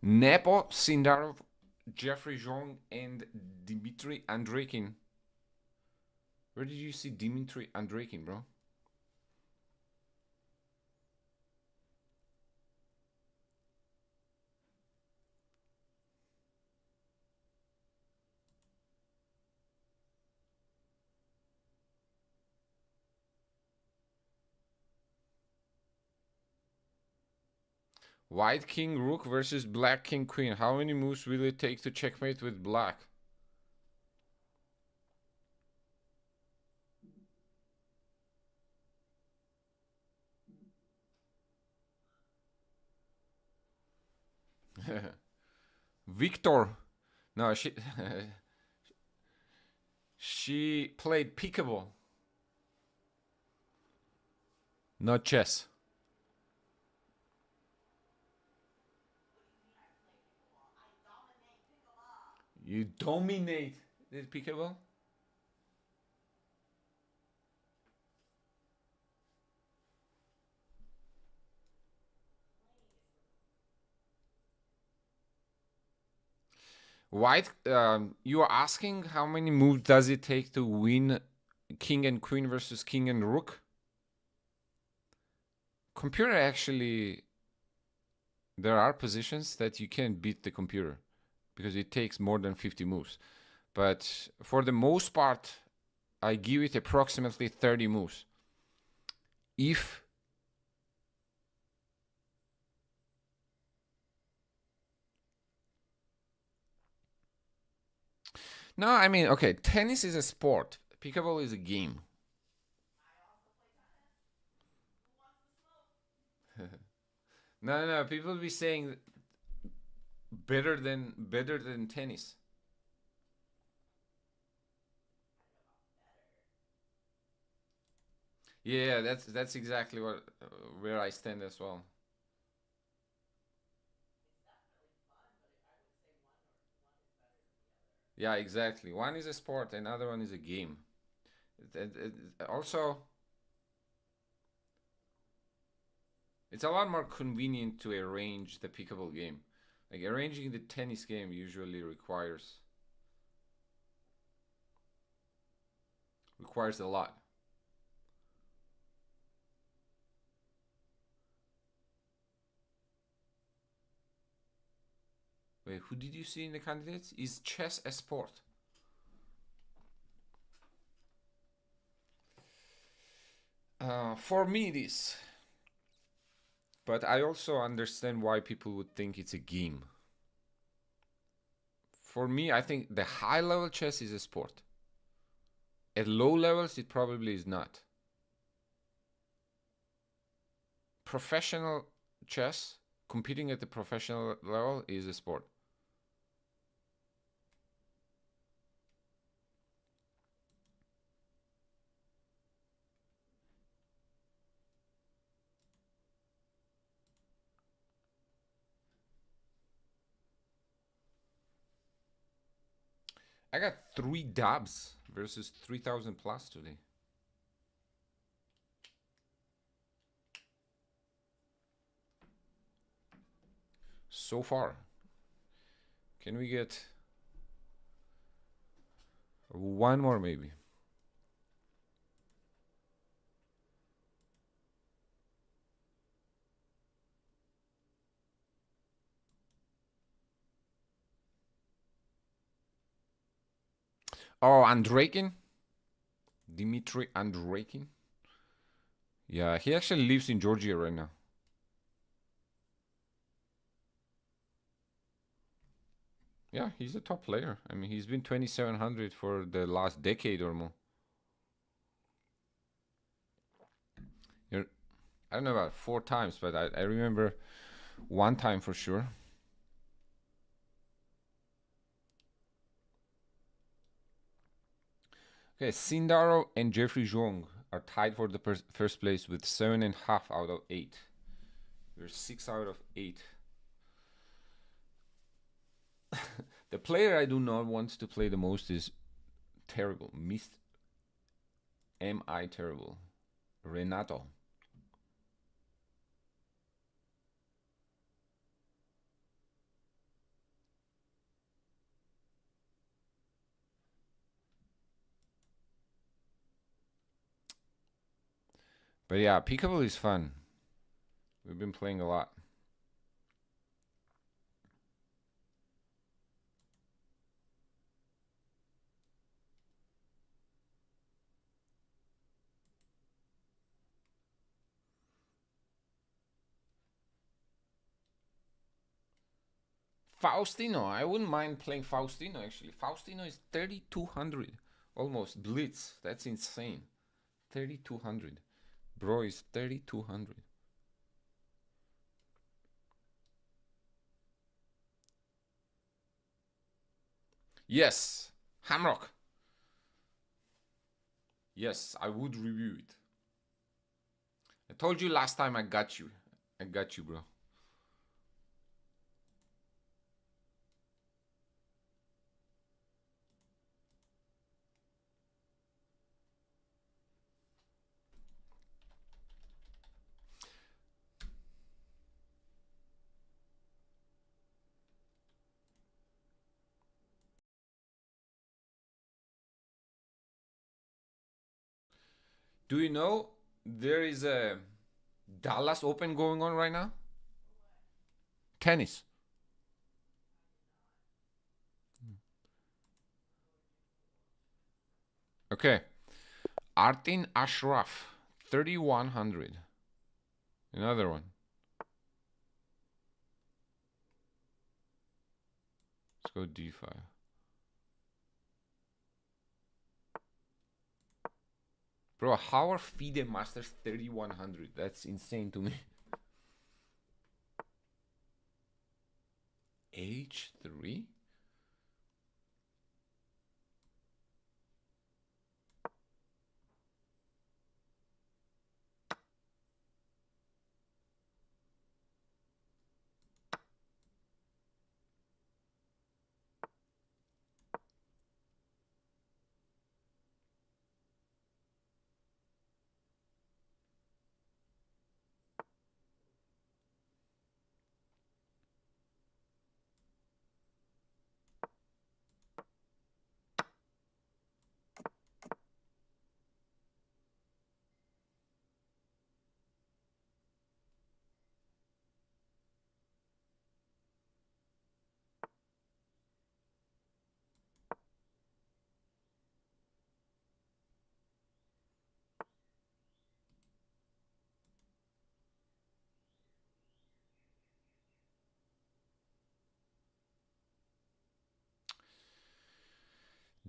Nepo Sindarov, Jeffrey Zhong, and Dmitry Andreikin. Where did you see Dmitry Andreikin, bro? White king rook versus black king queen. How many moves will it take to checkmate with black? Victor. No, she she played peekaboo, not chess. You dominate the peekaboo? White, you are asking how many moves does it take to win king and queen versus king and rook? Computer actually, there are positions that you can't beat the computer because it takes more than 50 moves. But for the most part, I give it approximately 30 moves. If no, I mean, okay, tennis is a sport. Pickleball is a game. No, people be saying better than tennis. Yeah, that's exactly what where I stand as well. Yeah, exactly. One is a sport, another one is a game. Also, it's a lot more convenient to arrange the pickleball game. Like arranging the tennis game usually requires a lot. Wait, who did you see in the candidates? Is chess a sport? For me, it is. But I also understand why people would think it's a game. For me, I think the high level chess is a sport. At low levels, it probably is not. Professional chess, competing at the professional level, is a sport. I got 3 dubs versus 3,000 plus today. So far. Can we get one more maybe? Oh, Andreikin? Dmitry Andreikin? Yeah, he actually lives in Georgia right now. Yeah, he's a top player. I mean, he's been 2,700 for the last decade or more. I don't know about 4 times, but I remember one time for sure. Okay, Sindaro and Jeffrey Zhong are tied for the first place with 7.5 out of 8. We're 6 out of 8. The player I do not want to play the most is terrible. M.I. terrible. Renato. But yeah, peekaboo is fun. We've been playing a lot. Faustino. I wouldn't mind playing Faustino, actually. Faustino is 3,200. Almost. Blitz. That's insane. 3,200. Bro is 3,200. Yes. Hamrock. Yes, I would review it. I told you last time I got you. I got you, bro. Do you know there is a Dallas Open going on right now? Tennis. Okay. Artin Ashraf, 3,100. Another one. Let's go D5. Bro, how are FIDE Masters 3,100? That's insane to me. H3?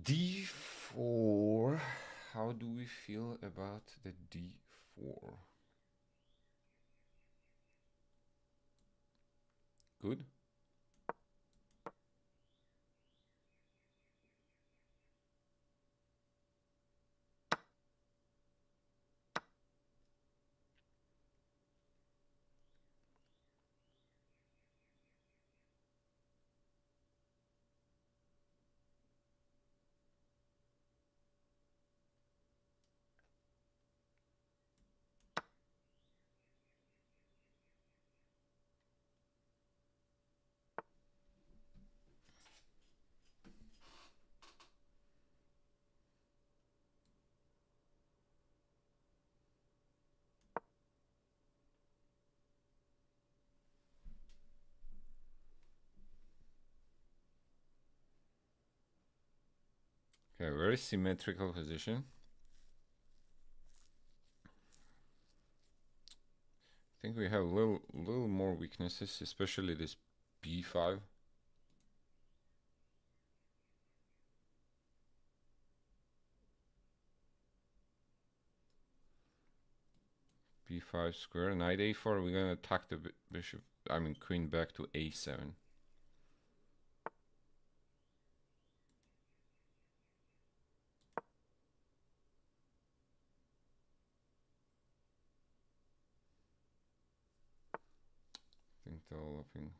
D4. How do we feel about the D4? Good. Okay, very symmetrical position. I think we have a little more weaknesses, especially this B5. B5 square, knight A4. We're gonna attack the bishop. I mean queen back to A7. I think developing.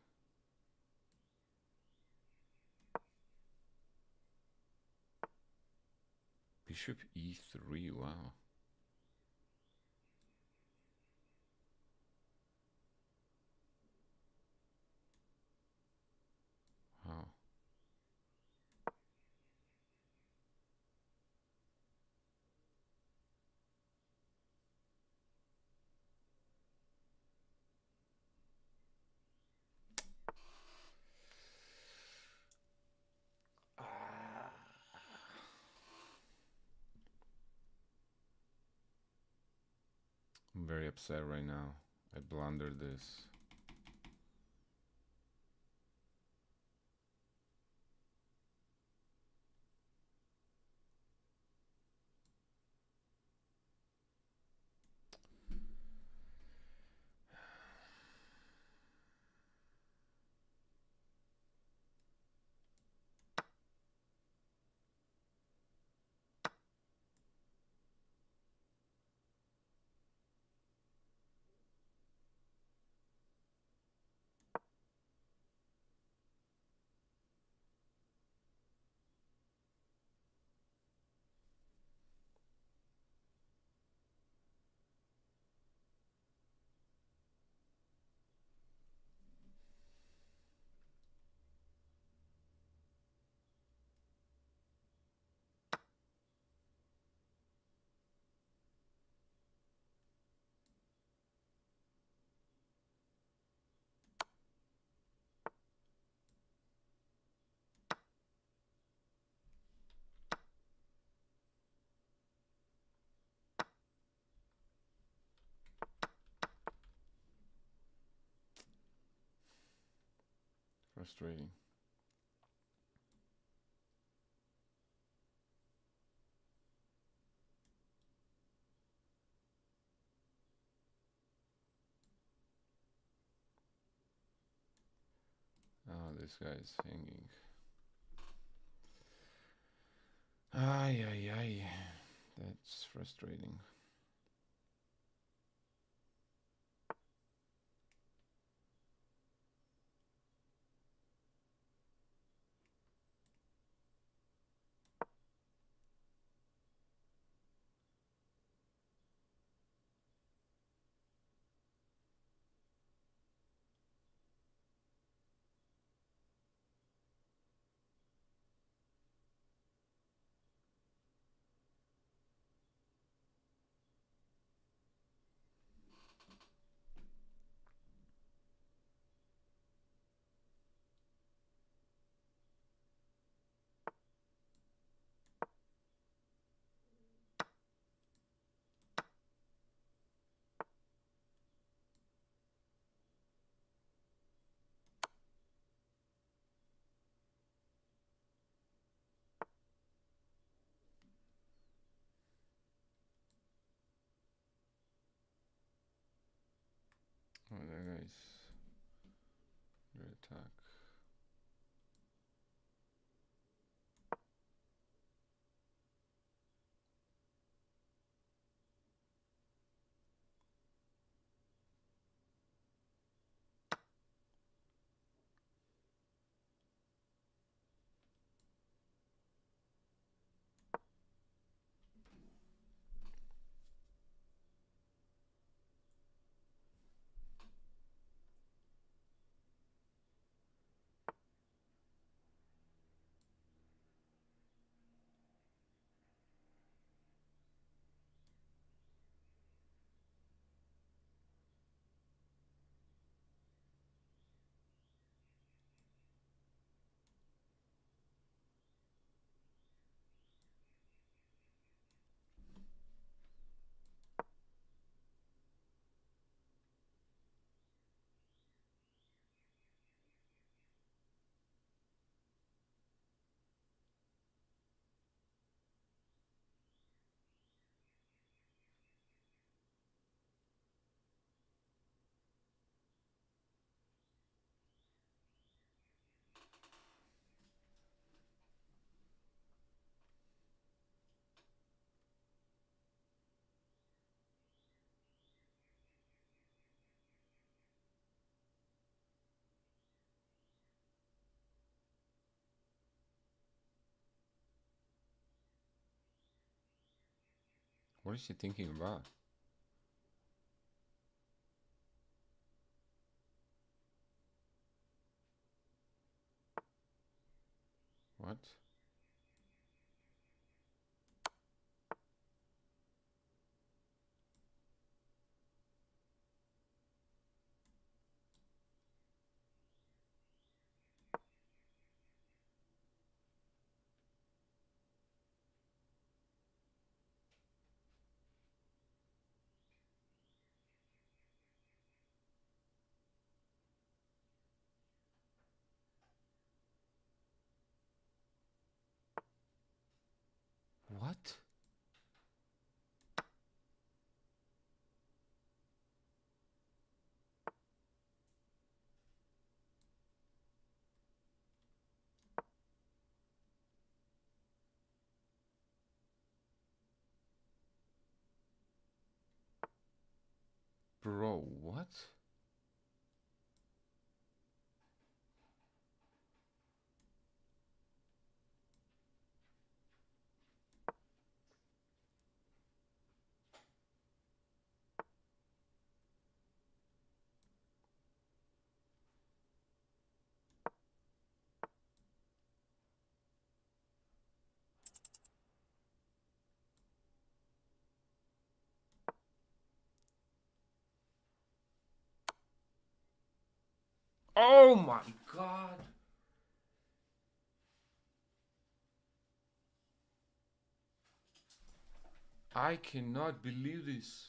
Bishop E3. Wow. Wow. I'm very upset right now. I blundered this. Frustrating. Oh, this guy is hanging. Ay, ay, ay. That's frustrating. Oh, that guy's under attack. What is he thinking about? What? What? Bro, what? Oh my god! I cannot believe this.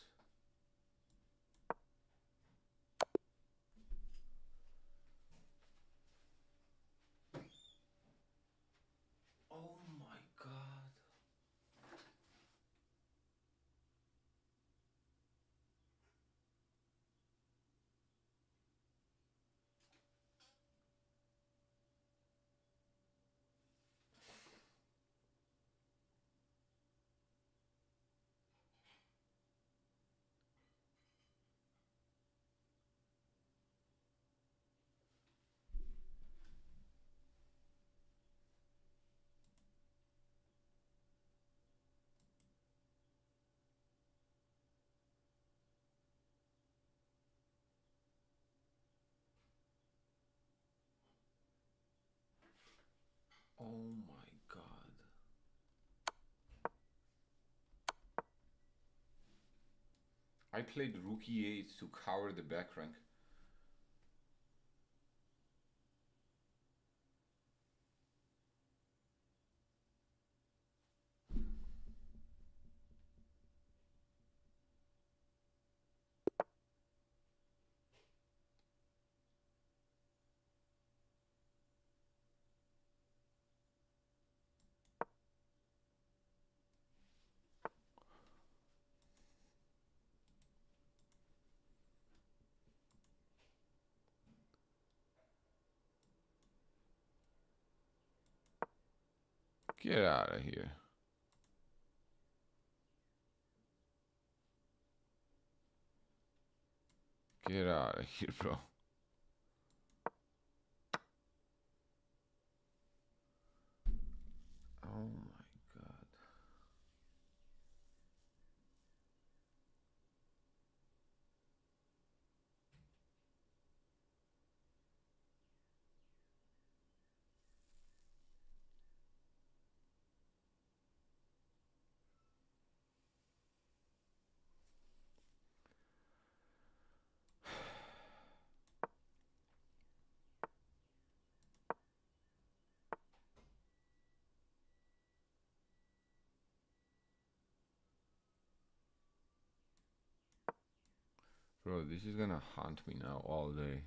Oh my god. I played Rookie 8 to cover the back rank. Get out of here. Get out of here, bro. Oh my god. Bro, this is gonna haunt me now all day.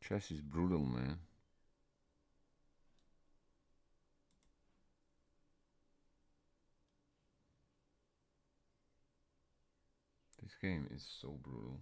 Chess is brutal, man. This game is so brutal.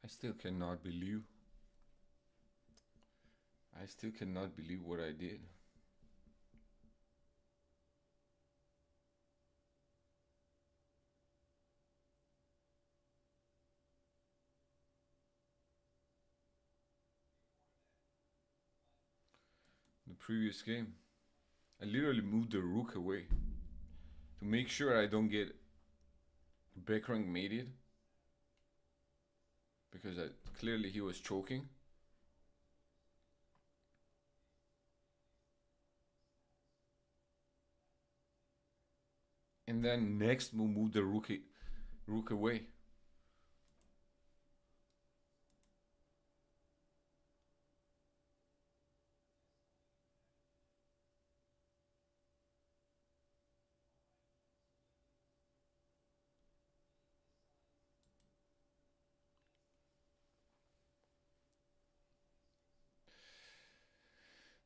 I still cannot believe. I still cannot believe what I did. The previous game, I literally moved the rook away to make sure I don't get backrank mated, because clearly he was choking. And then next move the rook away.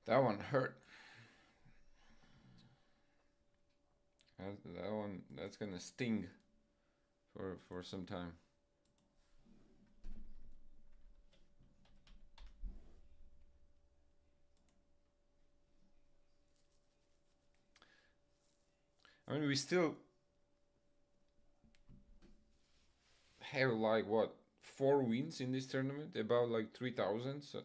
That one hurt. That one, that's gonna sting for some time. I mean, we still have like what, 4 wins in this tournament, about like 3,000. So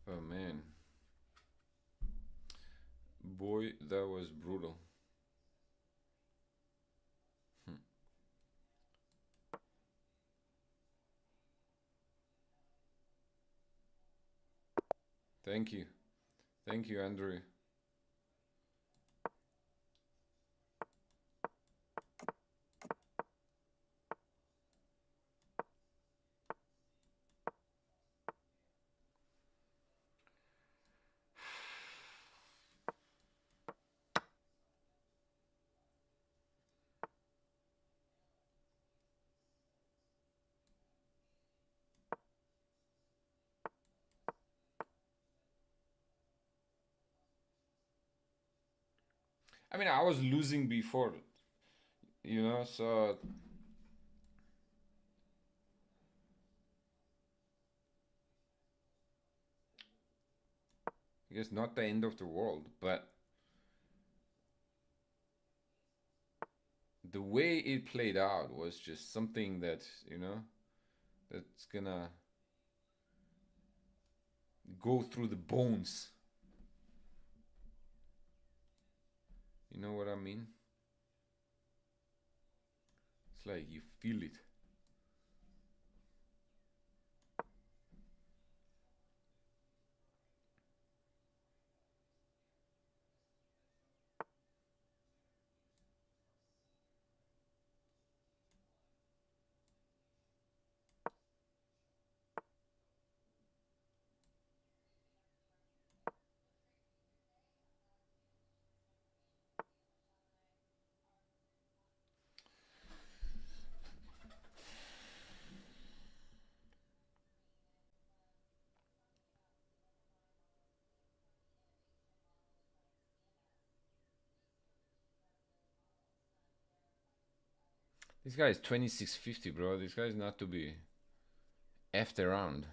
oh man, boy, that was brutal. Thank you, Andrew. I mean, I was losing before, so I guess not the end of the world, but the way it played out was just something that, that's gonna go through the bones. You know what I mean? It's like you feel it. This guy is 2650, bro. This guy is not to be effed around.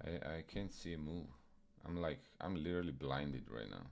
I can't see a move. I'm literally blinded right now.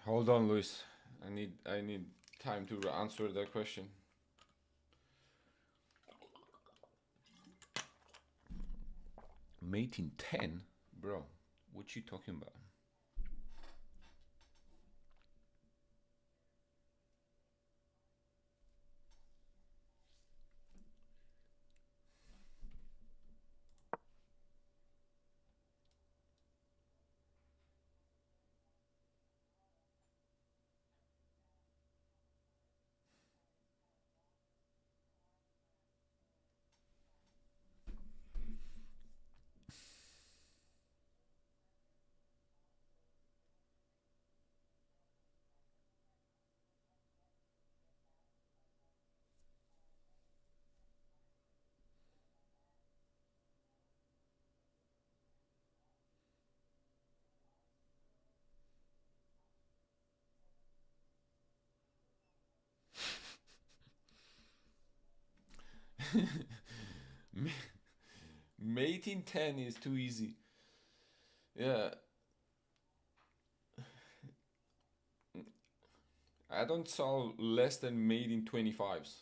Hold on, Luis. I need time to answer that question. Mate in 10? Bro, what you talking about? Mate in 10 is too easy. Yeah. I don't solve less than mate in 25s.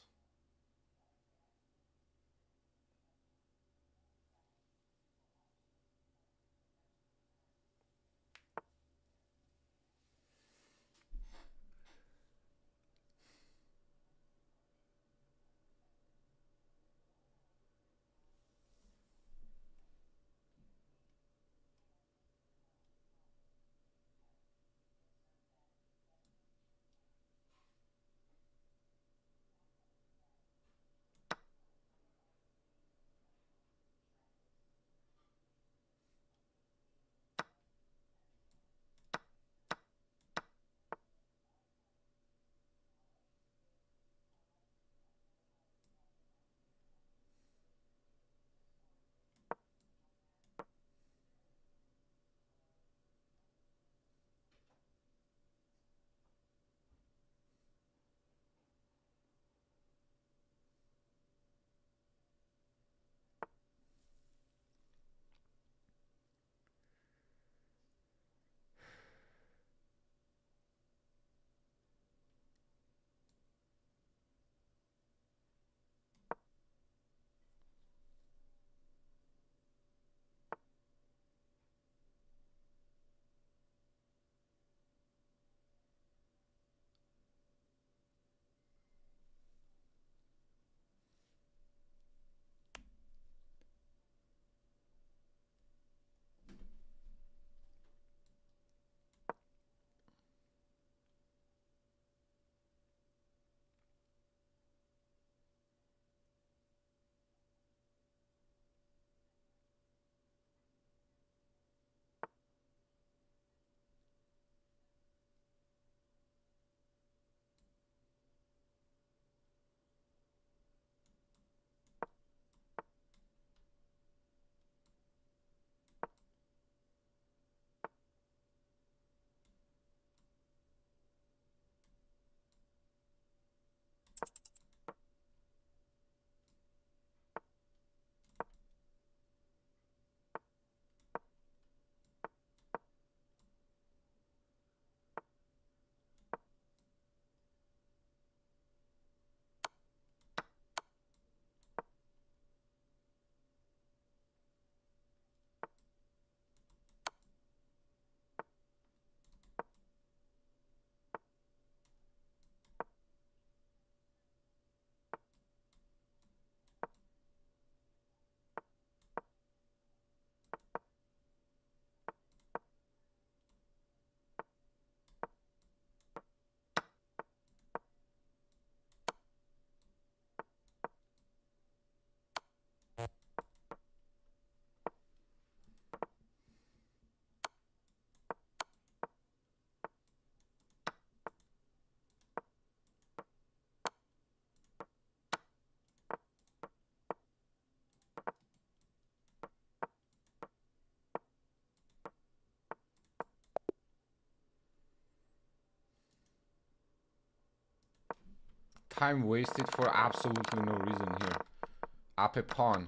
Time wasted for absolutely no reason here. Up a pawn.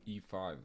e5.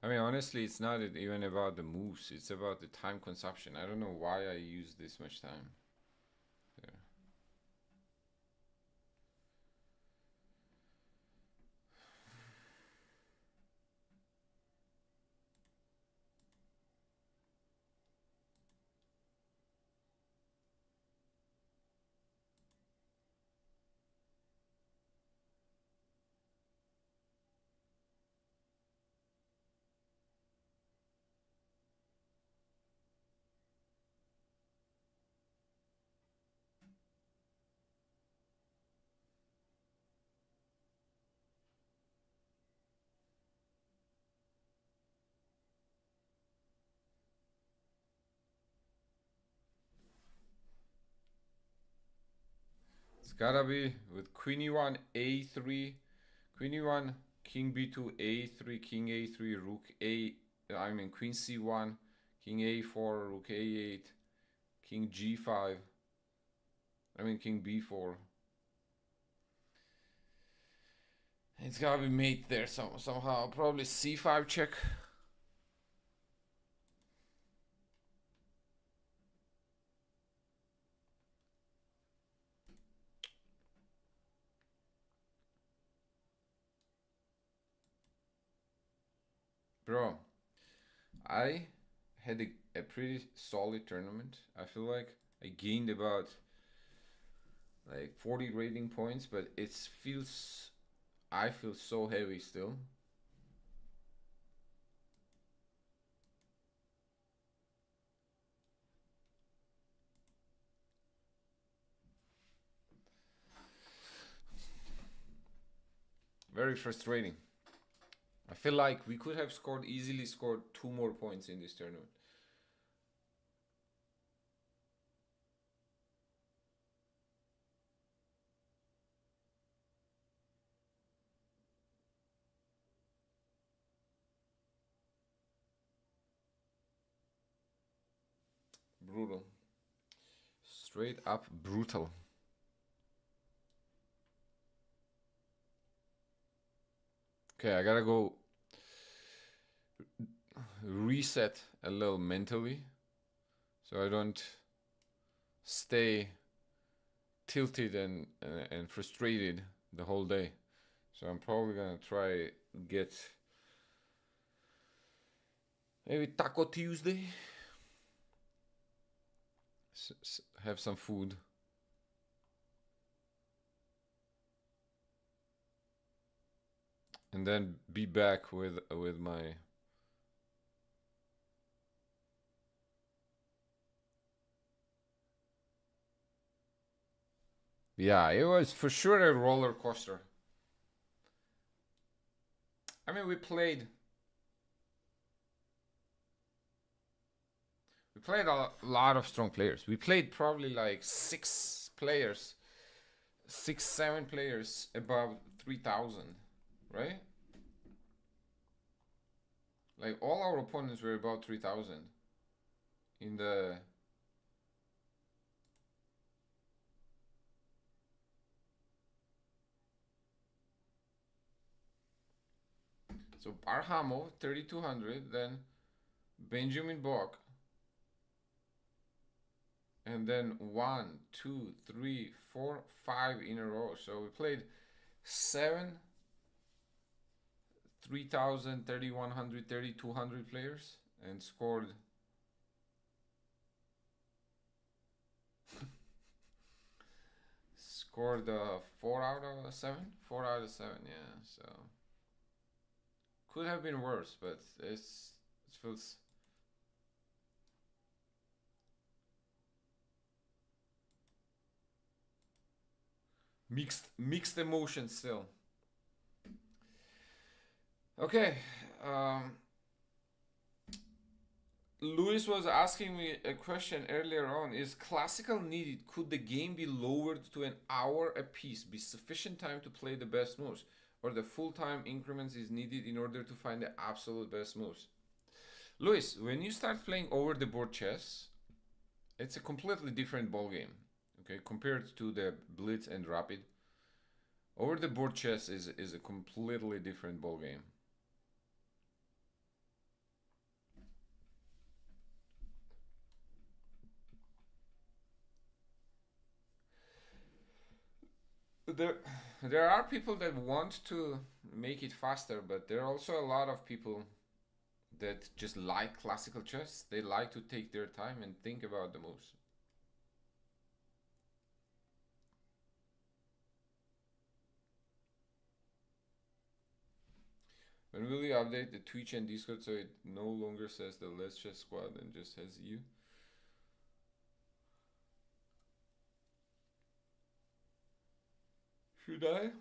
I mean, honestly, it's not even about the moves. It's about the time consumption. I don't know why I use this much time. There. It's gotta be with queen e1, a3, queen e1, king b2, a3, king a3, rook a. I mean queen c1, king a4, rook a8, king g5. I mean king b4. It's gotta be mate there somehow. Probably c5 check. Bro, I had a pretty solid tournament. I feel like I gained about like 40 rating points, but I feel so heavy still. Very frustrating. I feel like we could have easily scored 2 more points in this tournament. Brutal. Straight up brutal. Okay, I gotta go reset a little mentally so I don't stay tilted and frustrated the whole day. So I'm probably gonna try get maybe Taco Tuesday. Have some food. And then be back with my yeah, it was for sure a roller coaster. I mean, we played a lot of strong players. We played probably like 7 players above 3,000, right? Like all our opponents were about 3,000 in the. So Barhamo 3,200, then Benjamin Bok, and then 1, 2, 3, 4, 5 in a row. So we played 7, 3,000, 3,100, 3,200 players and scored scored 4 out of 7. 4 out of 7, yeah. So could have been worse, but it feels mixed emotions still. Okay. Luis was asking me a question earlier on. Is classical needed? Could the game be lowered to an hour apiece? Be sufficient time to play the best moves? Or the full time increments is needed in order to find the absolute best moves? Luis, when you start playing over the board chess, it's a completely different ball game. Okay, compared to the blitz and rapid. Over the board chess is a completely different ball game. There are people that want to make it faster, but there are also a lot of people that just like classical chess. They like to take their time and think about the moves. When will you update the Twitch and Discord so it no longer says the Let's Chess Squad and just says you? Should I?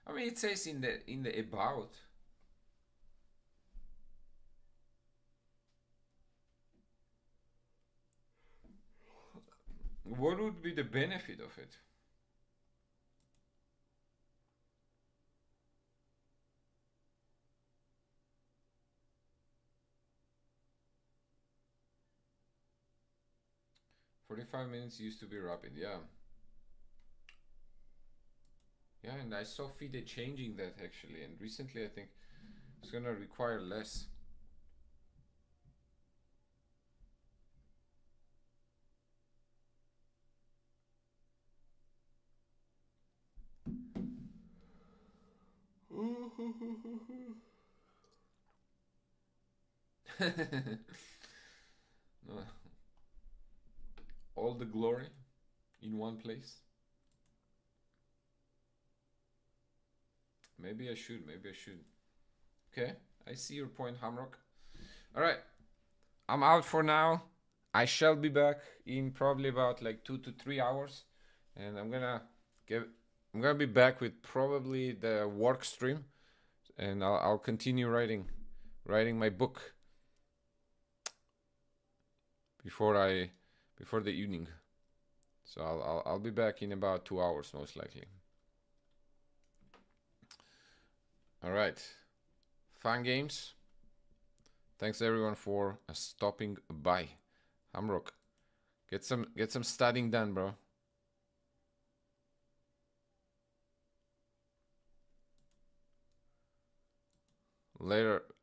I mean, it says in the about. What would be the benefit of it? "45 minutes used to be rapid." Yeah. Yeah, and I saw FIDE changing that actually, and recently I think it's gonna require less. No, all the glory in one place. Maybe I should. Okay, I see your point, Hamrock. All right, I'm out for now. I shall be back in probably about like 2 to 3 hours, and I'm gonna be back with probably the work stream, and I'll continue writing my book before the evening. So I'll be back in about 2 hours most likely. All right, fun games. Thanks everyone for stopping by. Hamrock, get some studying done, bro. Later.